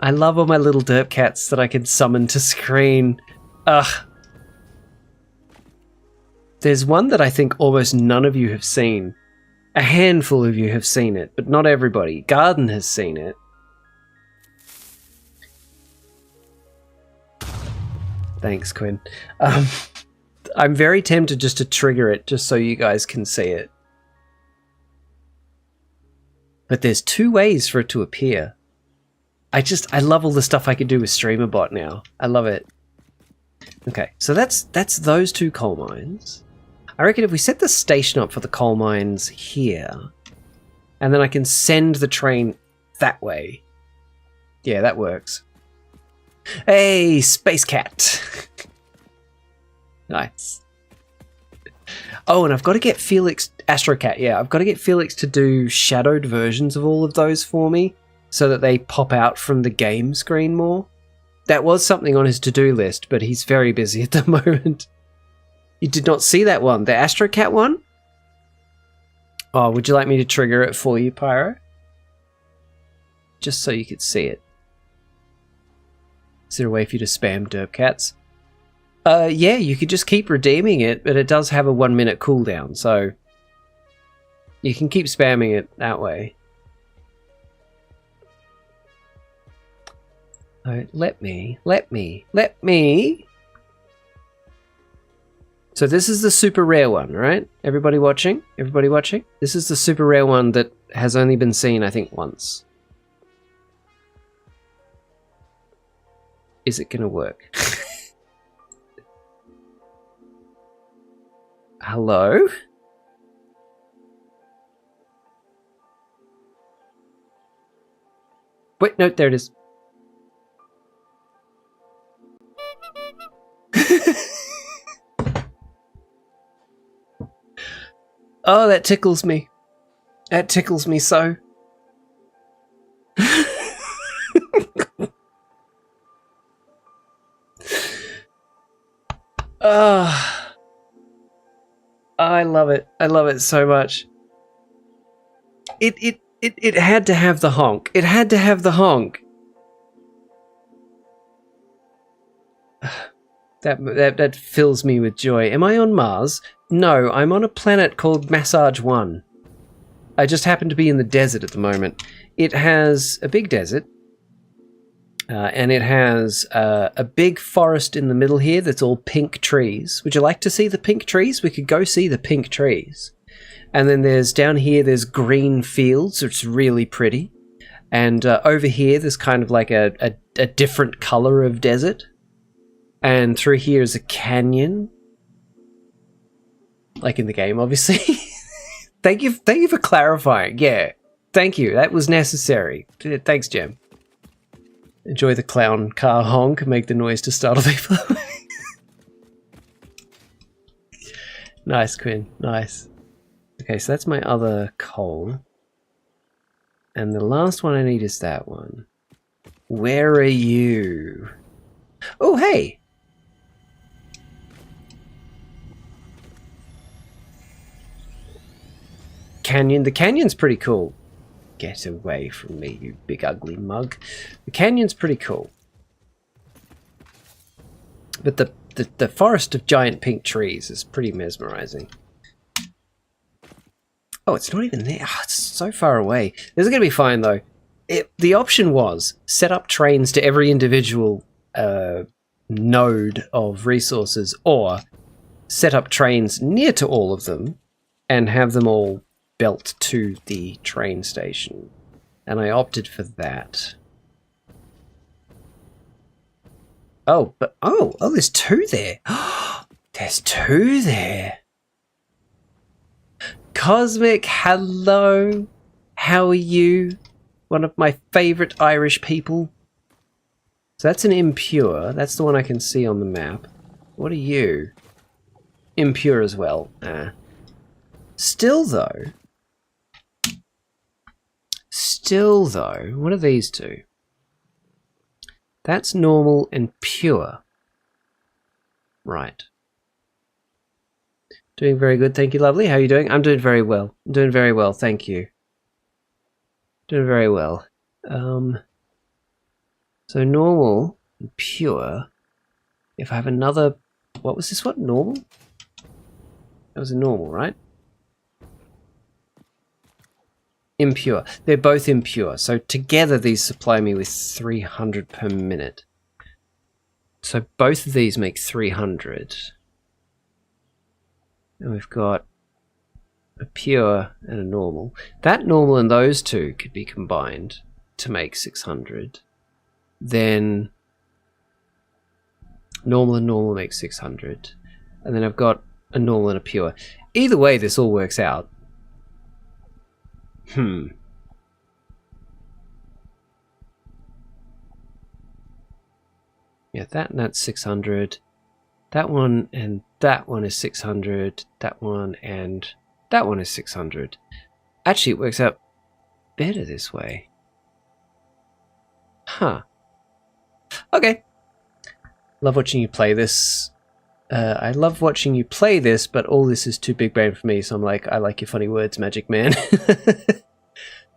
I love all my little derp cats that I can summon to screen. Ugh. There's one that I think almost none of you have seen. A handful of you have seen it, but not everybody. Garden has seen it. Thanks, Quinn. I'm very tempted just to trigger it, just so you guys can see it. But there's 2 ways for it to appear. I love all the stuff I can do with StreamerBot now. I love it. Okay, so that's those 2 coal mines. I reckon if we set the station up for the coal mines here, and then I can send the train that way. Yeah, that works. Hey, Space Cat! Nice. Oh, and I've got to get Felix... Astrocat, yeah. I've got to get Felix to do shadowed versions of all of those for me, so that they pop out from the game screen more. That was something on his to-do list, but he's very busy at the moment. You did not see that one? The Astrocat one? Oh, would you like me to trigger it for you, Pyro? Just so you could see it. Is there a way for you to spam derp cats? Yeah, you could just keep redeeming it, but it does have a 1-minute cooldown, so you can keep spamming it that way. Alright, let me. So this is the super rare one, right? Everybody watching? This is the super rare one that has only been seen, I think, once. Is it going to work? Hello? Wait, no, there it is. Oh, that tickles me. That tickles me so. I love it. I love it so much. It had to have the honk. It had to have the honk. That fills me with joy. Am I on Mars? No, I'm on a planet called Massage 1. I just happen to be in the desert at the moment. It has a big desert, and it has a big forest in the middle here that's all pink trees. Would you like to see the pink trees? We could go see the pink trees. And then there's down here, there's green fields, which is really pretty. And over here, there's kind of like a different color of desert. And through here is a canyon. Like in the game, obviously. Thank you for clarifying. Yeah, thank you. That was necessary. Thanks, Jem. Enjoy the clown car honk. Make the noise to startle people. Nice, Quinn. Nice. Okay, so that's my other coal. And the last one I need is that one. Where are you? Oh, hey! Canyon. The canyon's pretty cool. Get away from me, you big ugly mug. The canyon's pretty cool. But the forest of giant pink trees is pretty mesmerizing. Oh, it's not even there. Oh, it's so far away. This is going to be fine, though. The option was set up trains to every individual node of resources, or set up trains near to all of them and have them all belt to the train station. And I opted for that. Oh, but oh, there's two there. There's two there. Cosmic, hello. How are you? One of my favorite Irish people. So that's an impure. That's the one I can see on the map. What are you? Impure as well. Still though, what are these two? That's normal and pure. Right. Doing very good, thank you, lovely. How are you doing? I'm doing very well. I'm doing very well, thank you. Doing very well. So normal and pure. If I have another... What was this one? Normal? That was a normal, right? Impure. They're both impure. So together these supply me with 300 per minute. So both of these make 300. And we've got a pure and a normal. That normal and those two could be combined to make 600. Then normal and normal make 600. And then I've got a normal and a pure. Either way, this all works out. Yeah, that and that's 600. That one and that one is 600. That one and that one is 600. Actually, it works out better this way. Huh. Okay. Love watching you play this. I love watching you play this, but all this is too big brain for me, so I'm like, I like your funny words, Magic Man.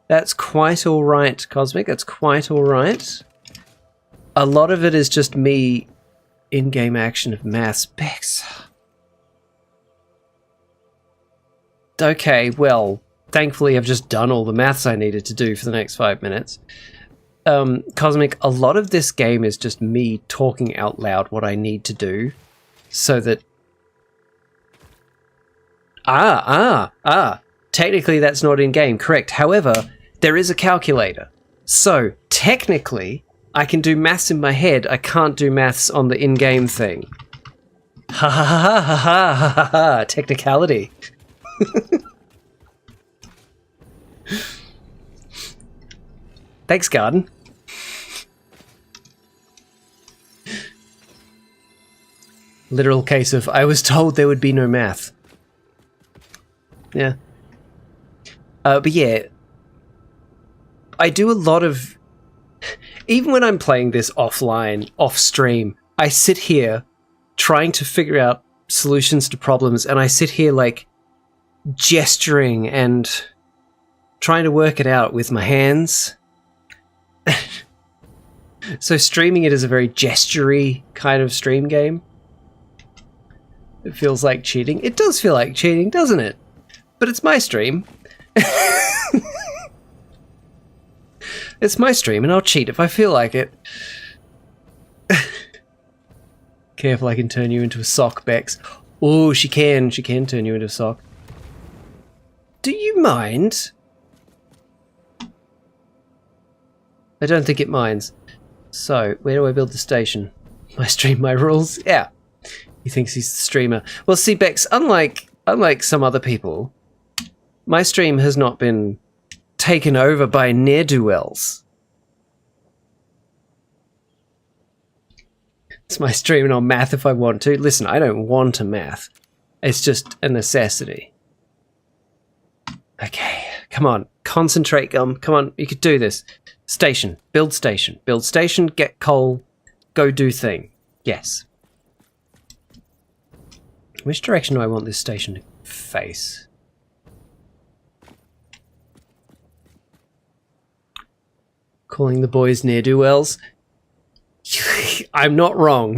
That's quite alright, Cosmic. That's quite alright. A lot of it is just me in-game action of math specs. Okay, well, thankfully I've just done all the maths I needed to do for the next 5 minutes. Cosmic, a lot of this game is just me talking out loud what I need to do, so that... technically that's not in-game, correct. However, there is a calculator. So, technically, I can do maths in my head. I can't do maths on the in-game thing. Ha ha ha ha ha ha ha ha. Technicality. Thanks, Garden. Literal case of, I was told there would be no math. Yeah. But yeah, I do a lot of... Even when I'm playing this offline, off-stream, I sit here trying to figure out solutions to problems, and I sit here, like, gesturing and trying to work it out with my hands. So streaming it is a very gestury kind of stream game. It feels like cheating. It does feel like cheating, doesn't it? But it's my stream. It's my stream, and I'll cheat if I feel like it. Careful, I can turn you into a sock, Bex. Oh, she can. She can turn you into a sock. Do you mind? I don't think it minds. So, where do I build the station? My stream, my rules? Yeah. He thinks he's the streamer. Well, see, Bex, unlike some other people, my stream has not been taken over by ne'er-do-wells. It's my stream and I'll math if I want to. Listen, I don't want to math. It's just a necessity. Okay, come on. Concentrate, Gum. Come on, you could do this. Station. Build station. Build station, get coal, go do thing. Yes. Which direction do I want this station to face? Calling the boys ne'er-do-wells. I'm not wrong.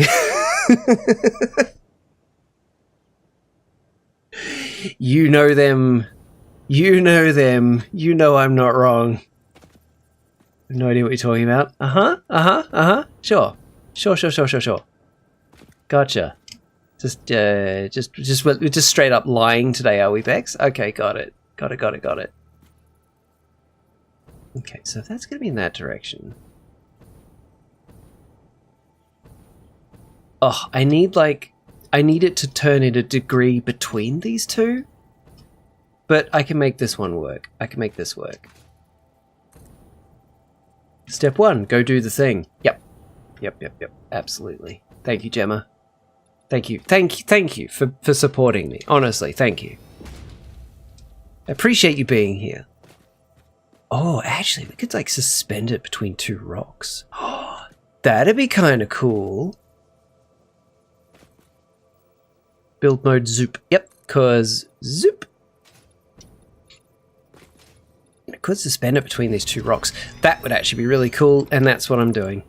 You know them. You know them. You know I'm not wrong. I have no idea what you're talking about. Sure. Sure. Gotcha. Just straight up lying today, are we, Bex? Okay, got it. Got it. Okay, so if that's going to be in that direction. Oh, I need it to turn in a degree between these two. But I can make this one work. I can make this work. Step 1, go do the thing. Yep. Absolutely. Thank you, Gemma. Thank you for supporting me. Honestly, thank you. I appreciate you being here. Oh, actually, we could, like, suspend it between two rocks. Oh, that'd be kind of cool. Build mode zoop. Yep, cause zoop. I could suspend it between these two rocks. That would actually be really cool, and that's what I'm doing.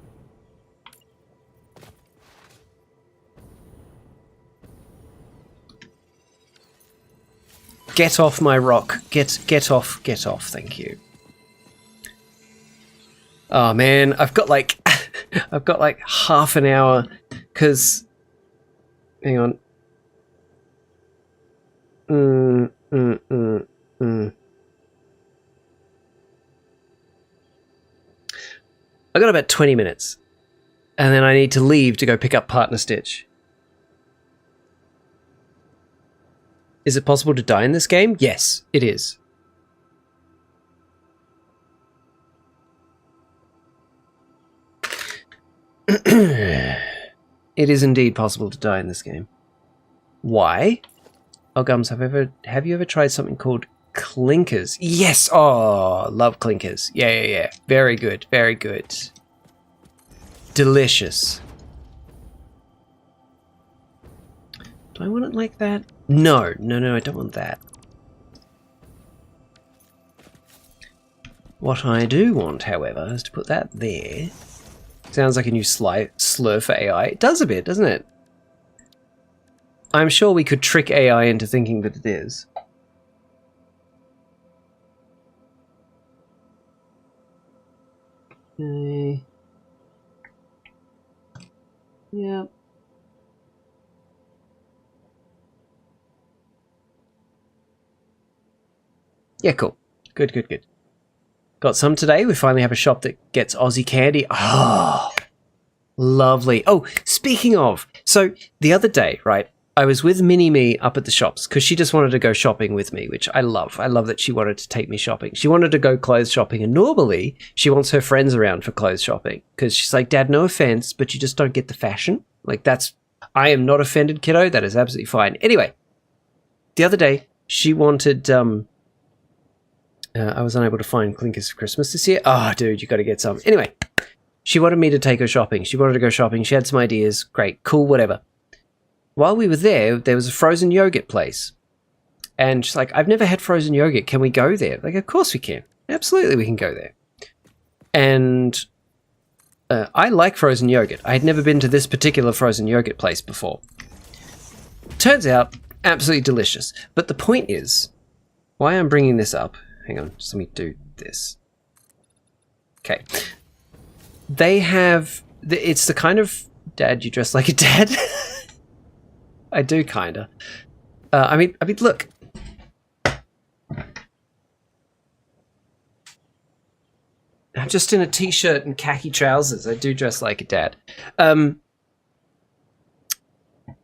Get off my rock. Get off, thank you. Oh man, I've got like half an hour, cause hang on. I got about 20 minutes, and then I need to leave to go pick up Partner Stitch. Is it possible to die in this game? Yes, it is. It is indeed possible to die in this game. Why? Oh, Gums, have you ever tried something called clinkers? Yes! Oh, love clinkers. Yeah. Very good. Delicious. Do I want it like that? No, I don't want that. What I do want, however, is to put that there. Sounds like a new slur for AI. It does a bit, doesn't it? I'm sure we could trick AI into thinking that it is. Okay. Yep. Yeah, cool. Good. Got some today. We finally have a shop that gets Aussie candy. Oh, lovely. Oh, speaking of, so the other day, right, I was with Mini-Me up at the shops because she just wanted to go shopping with me, which I love. I love that she wanted to take me shopping. She wanted to go clothes shopping, and normally she wants her friends around for clothes shopping because she's like, Dad, no offense, but you just don't get the fashion. Like, I am not offended, kiddo. That is absolutely fine. Anyway, the other day, she wanted, I was unable to find Clinkers for Christmas this year. Oh, dude, you got to get some. Anyway, she wanted me to take her shopping. She wanted to go shopping. She had some ideas. Great, cool, whatever. While we were there was a frozen yogurt place. And she's like, I've never had frozen yogurt. Can we go there? Like, of course we can. Absolutely we can go there. And I like frozen yogurt. I had never been to this particular frozen yogurt place before. Turns out, absolutely delicious. But the point is, why I'm bringing this up... Hang on, just let me do this. Okay. They have... It's the kind of... Dad, you dress like a dad? I do, kinda. I mean, look. I'm just in a t-shirt and khaki trousers. I do dress like a dad.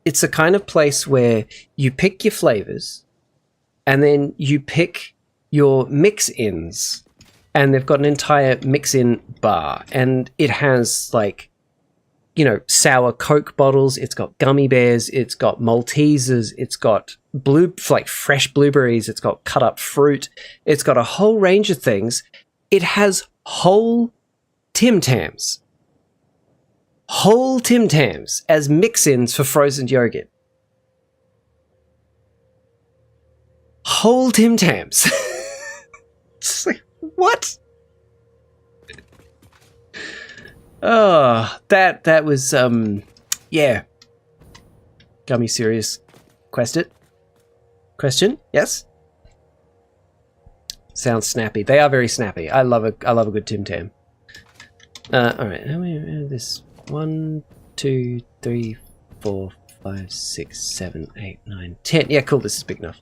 It's a kind of place where you pick your flavors, and then you pick your mix-ins, and they've got an entire mix-in bar, and it has, like, you know, sour Coke bottles, it's got gummy bears, it's got Maltesers, it's got fresh blueberries, it's got cut up fruit, it's got a whole range of things. It has whole Tim Tams. Whole Tim Tams as mix-ins for frozen yogurt. Whole Tim Tams. It's like, what? Oh, that was, yeah. Gummy serious. Question? Yes? Sounds snappy. They are very snappy. I love a good Tim Tam. Alright, how many this? 1, 2, 3, 4, 5, 6, 7, 8, 9, 10. Yeah, cool, this is big enough.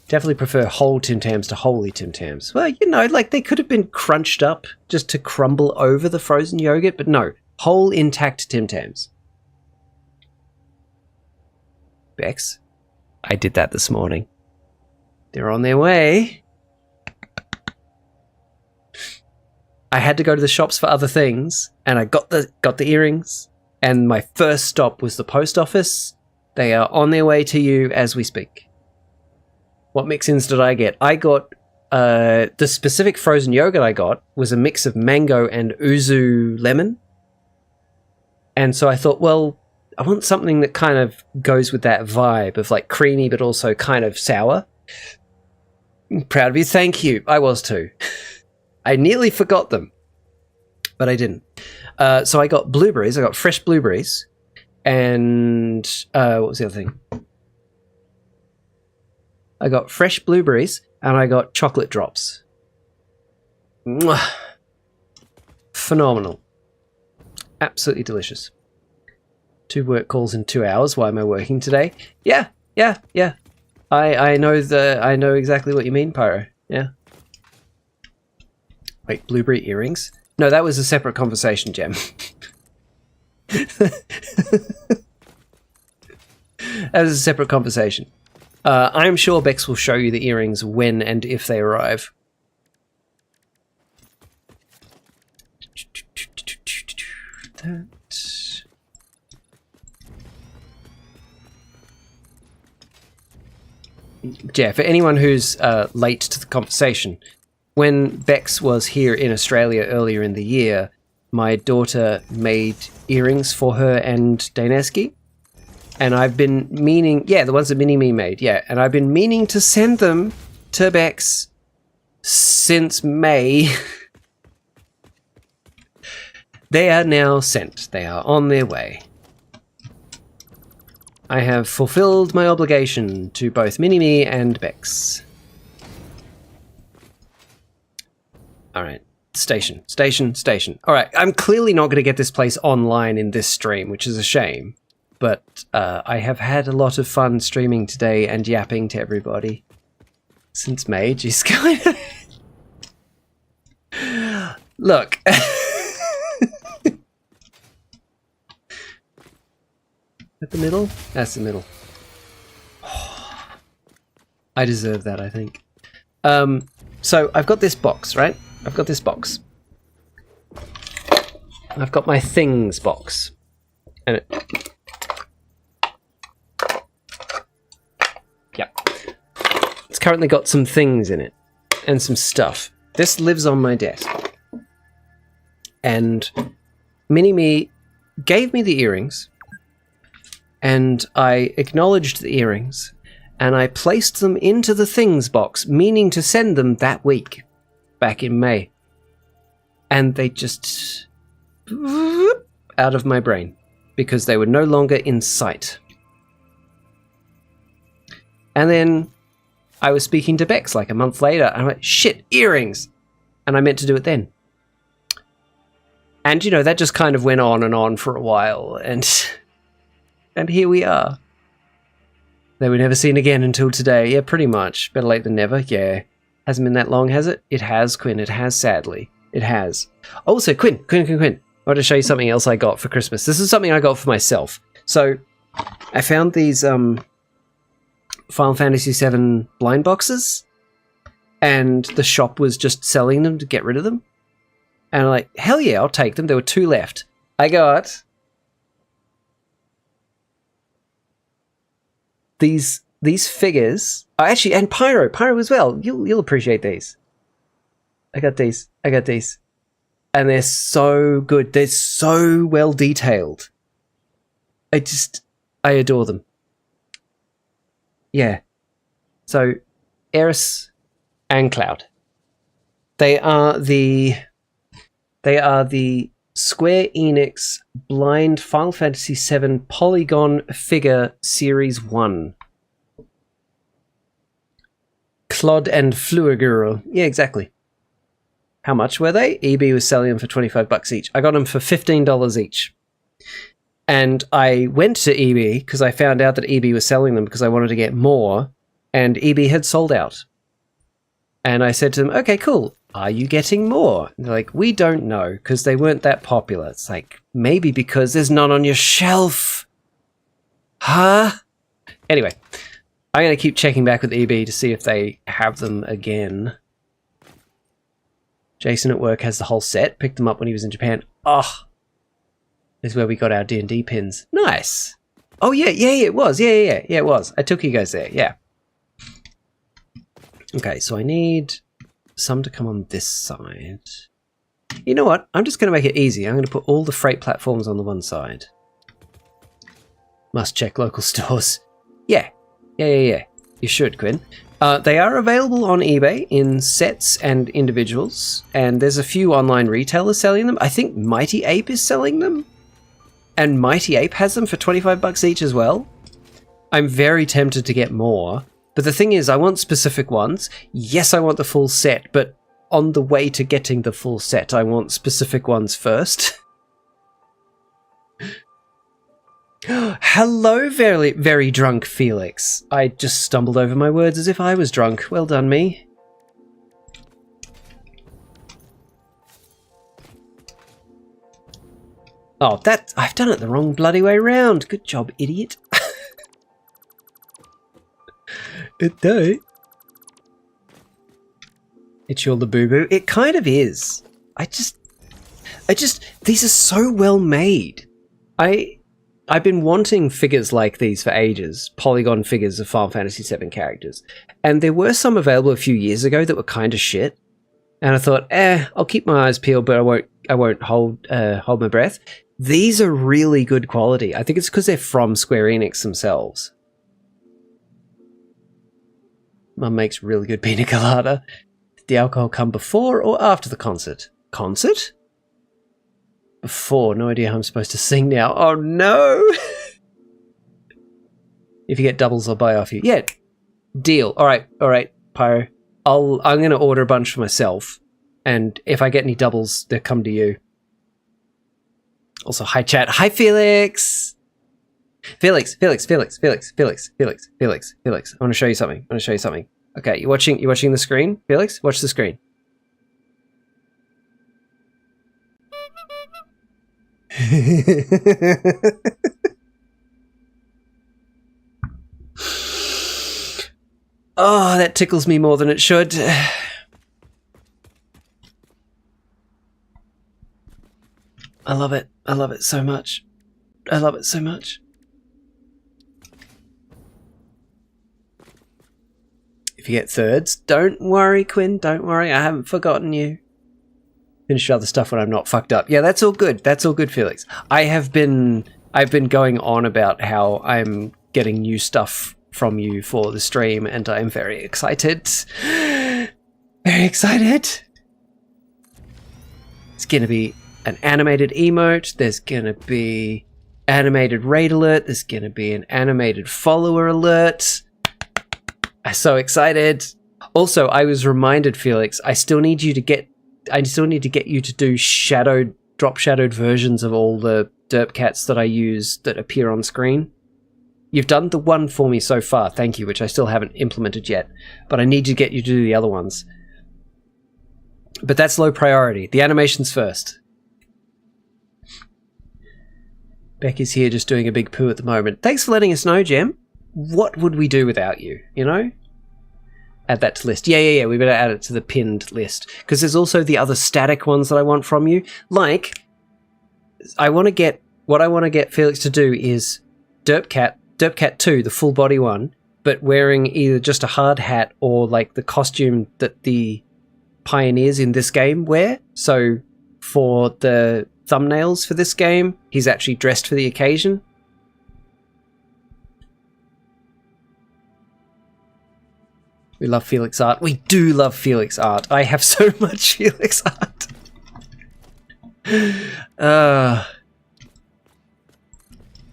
Definitely prefer whole Tim Tams to wholly Tim Tams. Well, you know, like they could have been crunched up just to crumble over the frozen yogurt, but no, whole intact Tim Tams. Bex, I did that this morning. They're on their way. I had to go to the shops for other things, and I got the earrings, and my first stop was the post office. They are on their way to you as we speak. What mix-ins did I get? I got, the specific frozen yogurt I got was a mix of mango and yuzu lemon. And so I thought, well, I want something that kind of goes with that vibe of like creamy but also kind of sour. I'm proud of you. Thank you. I was too. I nearly forgot them, but I didn't. So I got blueberries. I got fresh blueberries. And what was the other thing? I got fresh blueberries, and I got chocolate drops. Mwah. Phenomenal. Absolutely delicious. 2 work calls in 2 hours. Why am I working today? Yeah. I know exactly what you mean, Pyro. Yeah. Wait, blueberry earrings? No, that was a separate conversation, Gem. That was a separate conversation. I'm sure Bex will show you the earrings when and if they arrive. Yeah, for anyone who's late to the conversation, when Bex was here in Australia earlier in the year, my daughter made earrings for her and Daneski. And I've been meaning... Yeah, the ones that Mini-Me made, yeah. And I've been meaning to send them to Bex since May. They are now sent. They are on their way. I have fulfilled my obligation to both Mini-Me and Bex. Alright. Station. Alright, I'm clearly not going to get this place online in this stream, which is a shame. But I have had a lot of fun streaming today and yapping to everybody. since May. Just kind of... Look. At the middle? That's the middle. I deserve that, I think. So I've got this box, right? I've got this box. I've got my things box. And it's currently got some things in it. And some stuff. This lives on my desk. And Mini-Me gave me the earrings. And I acknowledged the earrings. And I placed them into the things box, meaning to send them that week. Back in May. And they just... out of my brain. Because they were no longer in sight. And then I was speaking to Bex like a month later. And I'm like, shit, earrings! And I meant to do it then. And, you know, that just kind of went on for a while. And here we are. They were never seen again until today. Yeah, pretty much. Better late than never. Yeah. Hasn't been that long, has it? It has, Quinn. It has, sadly. It has. Also, Quinn. I want to show you something else I got for Christmas. This is something I got for myself. So, I found these Final Fantasy VII blind boxes. And the shop was just selling them to get rid of them. And I'm like, hell yeah, I'll take them. There were 2 left. I got... These figures... Oh, actually, and Pyro as well. You'll appreciate these. I got these. And they're so good. They're so well detailed. I adore them. Yeah. So, Eris and Cloud. They are the Square Enix blind Final Fantasy VII Polygon figure Series 1. Claude and Fluigirl. Yeah, exactly. How much were they? EB was selling them for $25 each. I got them for $15 each. And I went to EB because I found out that EB was selling them because I wanted to get more. And EB had sold out. And I said to them, okay, cool. Are you getting more? And they're like, we don't know because they weren't that popular. It's like, maybe because there's none on your shelf. Huh? Anyway, I'm going to keep checking back with EB to see if they have them again. Jason at work has the whole set. Picked them up when he was in Japan. Oh, this is where we got our D&D pins. Nice. Oh, yeah, it was. Yeah, it was. I took you guys there, yeah. Okay, so I need... some to come on this side. You know what? I'm just going to make it easy. I'm going to put all the freight platforms on the one side. Must check local stores. Yeah. You should, Quinn. They are available on eBay in sets and individuals, and there's a few online retailers selling them. I think Mighty Ape is selling them, and Mighty Ape has them for $25 each as well. I'm very tempted to get more. But the thing is, I want specific ones. Yes, I want the full set, but on the way to getting the full set, I want specific ones first. Hello, very, very drunk Felix. I just stumbled over my words as if I was drunk. Well done, me. Oh, I've done it the wrong bloody way round. Good job, idiot. No. It's your Labubu. It kind of is. I just, these are so well made. I've been wanting figures like these for ages. Polygon figures of Final Fantasy VII characters. And there were some available a few years ago that were kind of shit. And I thought, I'll keep my eyes peeled, but I won't hold my breath. These are really good quality. I think it's because they're from Square Enix themselves. Mum makes really good pina colada. Did the alcohol come before or after the concert? Concert? Before. No idea how I'm supposed to sing now. Oh no! If you get doubles, I'll buy off you. Yeah. Deal. Alright, Pyro. I'm going to order a bunch for myself. And if I get any doubles, they'll come to you. Also, hi chat. Hi Felix! Felix. I want to show you something. Okay, you watching the screen, Felix? Watch the screen. Oh, that tickles me more than it should. I love it. I love it so much. I love it so much. If you get thirds, don't worry, Quinn. Don't worry. I haven't forgotten you. Finish other stuff when I'm not fucked up. Yeah, that's all good. That's all good, Felix. I've been going on about how I'm getting new stuff from you for the stream, and I'm very excited. Very excited. It's gonna be an animated emote. There's gonna be animated raid alert. There's gonna be an animated follower alert. I'm so excited. Also, I was reminded, Felix, I still need to get you to do drop shadowed versions of all the derp cats that I use that appear on screen. You've done the one for me so far, thank you, which I still haven't implemented yet, but I need to get you to do the other ones. But that's low priority. The animation's first. Becky's here just doing a big poo at the moment. Thanks for letting us know, Jem. What would we do without you, you know? Add that to list. Yeah. We better add it to the pinned list. Because there's also the other static ones that I want from you. Like, what I want to get Felix to do is Derpcat 2, the full body one, but wearing either just a hard hat or like the costume that the pioneers in this game wear. So for the thumbnails for this game, he's actually dressed for the occasion. We love Felix art. We do love Felix art. I have so much Felix art.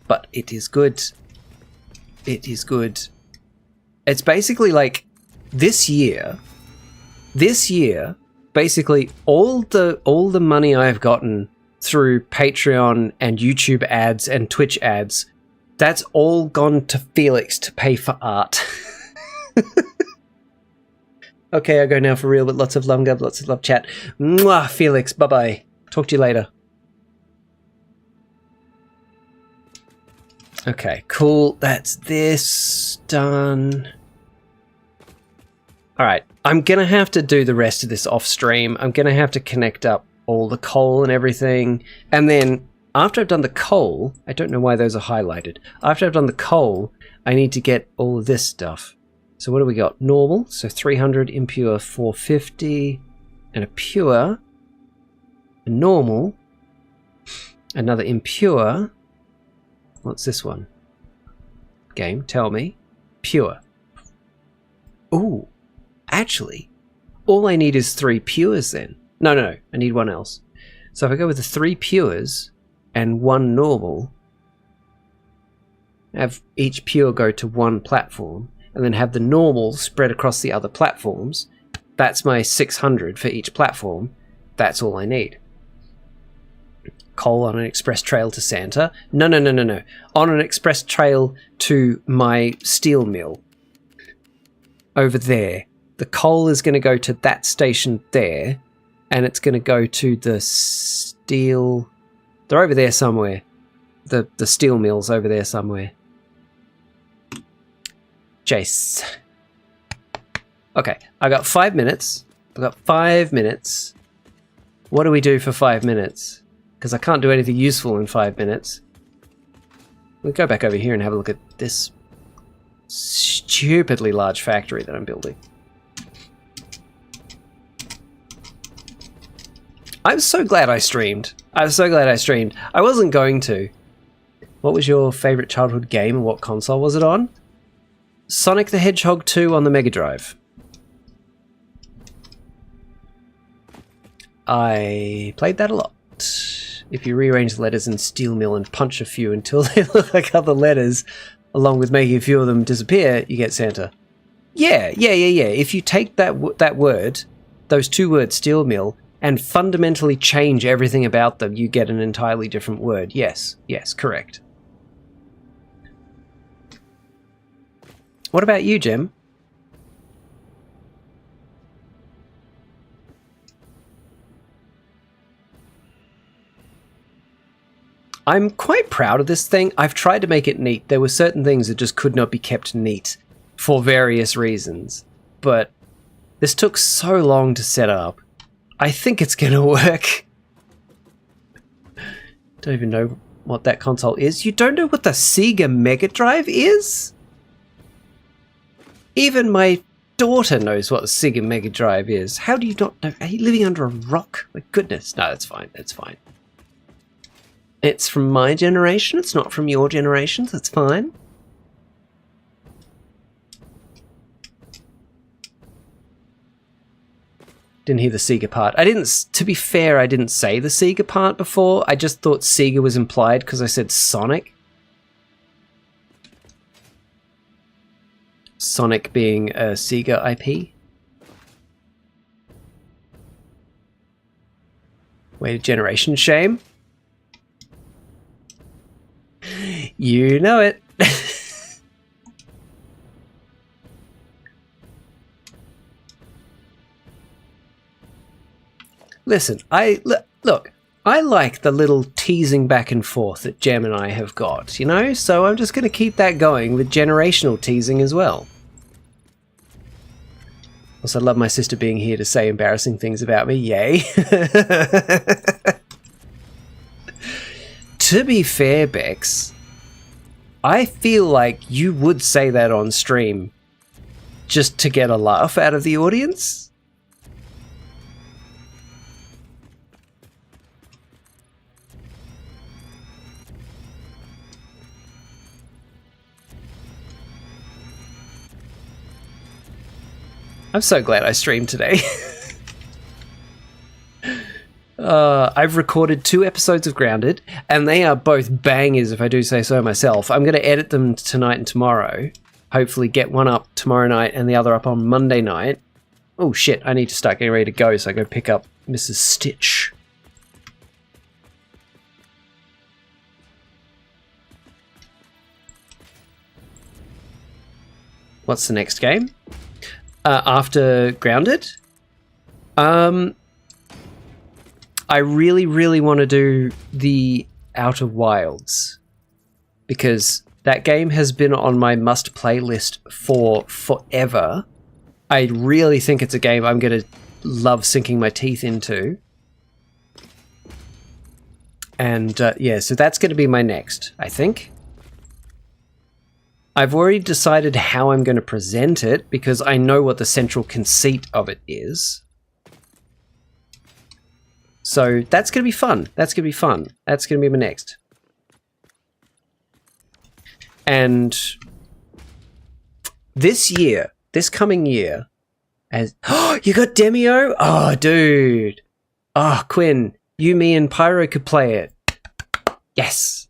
But it is good. It is good. It's basically like this year, basically all the money I've gotten through Patreon and YouTube ads and Twitch ads, that's all gone to Felix to pay for art. Okay, I go now for real, but lots of love, Gub, lots of love chat. Mwah, Felix, bye-bye. Talk to you later. Okay, cool. That's this done. Alright, I'm gonna have to do the rest of this off stream. I'm gonna have to connect up all the coal and everything. And then, after I've done the coal, I don't know why those are highlighted. After I've done the coal, I need to get all of this stuff. So what do we got? Normal, so 300, impure 450, and a pure, a normal, another impure. What's this one? Game, tell me. Pure. Ooh, actually, all I need is 3 pures then. No, I need one else. So if I go with the 3 pures and 1 normal, have each pure go to 1 platform, and then have the normal spread across the other platforms. That's my 600 for each platform. That's all I need. Coal on an express trail to Santa. No. On an express trail to my steel mill. Over there. The coal is going to go to that station there, and it's going to go to the steel... They're over there somewhere. The steel mill's over there somewhere. Jace. Okay, I got 5 minutes. I've got 5 minutes. What do we do for 5 minutes? Because I can't do anything useful in 5 minutes. We'll go back over here and have a look at this stupidly large factory that I'm building. I'm so glad I streamed. I'm so glad I streamed. I wasn't going to. What was your favorite childhood game and what console was it on? Sonic the Hedgehog 2 on the Mega Drive. I played that a lot. If you rearrange the letters in Steel Mill and punch a few until they look like other letters, along with making a few of them disappear, you get Santa. Yeah. If you take that word, those 2 words, Steel Mill, and fundamentally change everything about them, you get an entirely different word. Yes, correct. What about you, Jem? I'm quite proud of this thing. I've tried to make it neat. There were certain things that just could not be kept neat for various reasons. But this took so long to set up. I think it's going to work. Don't even know what that console is. You don't know what the Sega Mega Drive is? Even my daughter knows what the Sega Mega Drive is. How do you not know? Are you living under a rock? My goodness. No, that's fine. That's fine. It's from my generation. It's not from your generation. That's fine. Didn't hear the Sega part. To be fair, I didn't say the Sega part before. I just thought Sega was implied because I said Sonic. Sonic being a Sega IP. Wait a generation shame. You know it. Listen, look, I like the little teasing back and forth that Gem and I have got, you know? So I'm just going to keep that going with generational teasing as well. Also, I love my sister being here to say embarrassing things about me. Yay. To be fair, Bex, I feel like you would say that on stream just to get a laugh out of the audience. I'm so glad I streamed today. I've recorded 2 episodes of Grounded, and they are both bangers if I do say so myself. I'm going to edit them tonight and tomorrow. Hopefully get one up tomorrow night and the other up on Monday night. Oh shit, I need to start getting ready to go, so I go pick up Mrs. Stitch. What's the next game? After Grounded? I really, really want to do the Outer Wilds, because that game has been on my must-play list for forever. I really think it's a game I'm going to love sinking my teeth into. And yeah, so that's going to be my next, I think. I've already decided how I'm going to present it, because I know what the central conceit of it is. So that's going to be fun. That's going to be fun. That's going to be my next. And this year, this coming year, as oh, you got Demio? Oh, dude. Oh, Quinn, you, me, and Pyro could play it. Yes.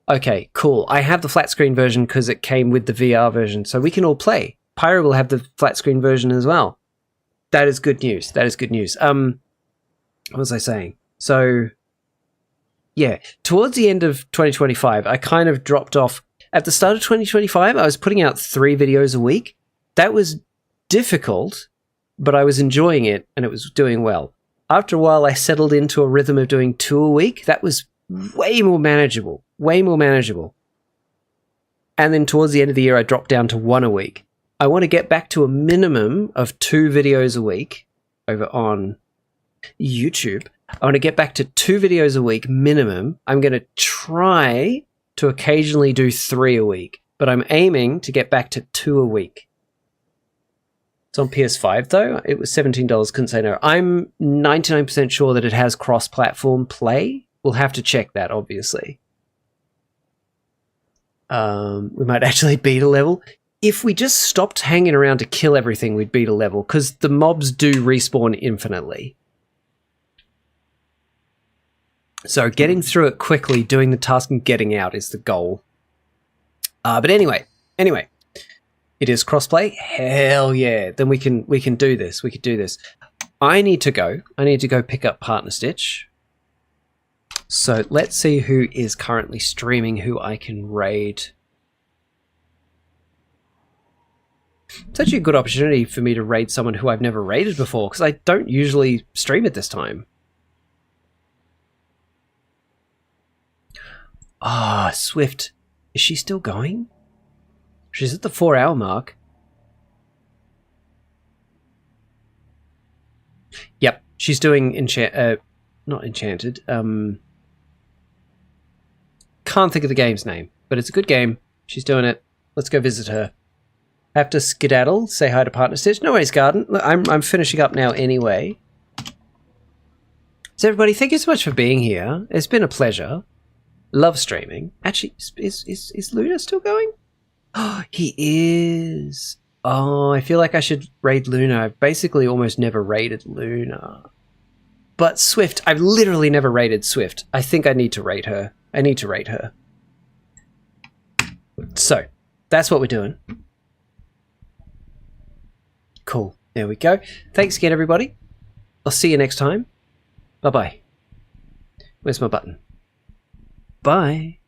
Okay, cool. I have the flat screen version because it came with the VR version, so we can all play. Pyro will have the flat screen version as well. That is good news. That is good news. What was I saying? So, yeah, towards the end of 2025, I kind of dropped off. At the start of 2025, I was putting out 3 videos a week. That was difficult, but I was enjoying it, and it was doing well. After a while, I settled into a rhythm of doing 2 a week. That was way more manageable. Way more manageable. And then towards the end of the year, I dropped down to 1 a week. I want to get back to a minimum of 2 videos a week over on YouTube. I want to get back to 2 videos a week minimum. I'm going to try to occasionally do 3 a week, but I'm aiming to get back to 2 a week. It's on PS5 though. It was $17. Couldn't say no. I'm 99% sure that it has cross-platform play. We'll have to check that, obviously. We might actually beat a level. If we just stopped hanging around to kill everything, we'd beat a level, because the mobs do respawn infinitely. So getting through it quickly, doing the task and getting out is the goal. But anyway, it is crossplay. Hell yeah! Then we can do this. We could do this. I need to go pick up Partner Stitch. So let's see who is currently streaming, who I can raid. It's actually a good opportunity for me to raid someone who I've never raided before, because I don't usually stream at this time. Ah, Swift. Is she still going? She's at the 4-hour mark. Yep, she's doing not Enchanted. Can't think of the game's name, but it's a good game. She's doing it. Let's go visit her. I have to skedaddle, say hi to Partner Stitch. No worries, Garden. Look, I'm finishing up now anyway. So everybody, thank you so much for being here. It's been a pleasure. Love streaming. Actually, is Luna still going? Oh, he is. Oh, I feel like I should raid Luna. I've basically almost never raided Luna. But Swift, I've literally never raided Swift. I think I need to raid her. I need to raid her. So, that's what we're doing. Cool. There we go. Thanks again, everybody. I'll see you next time. Bye-bye. Where's my button? Bye.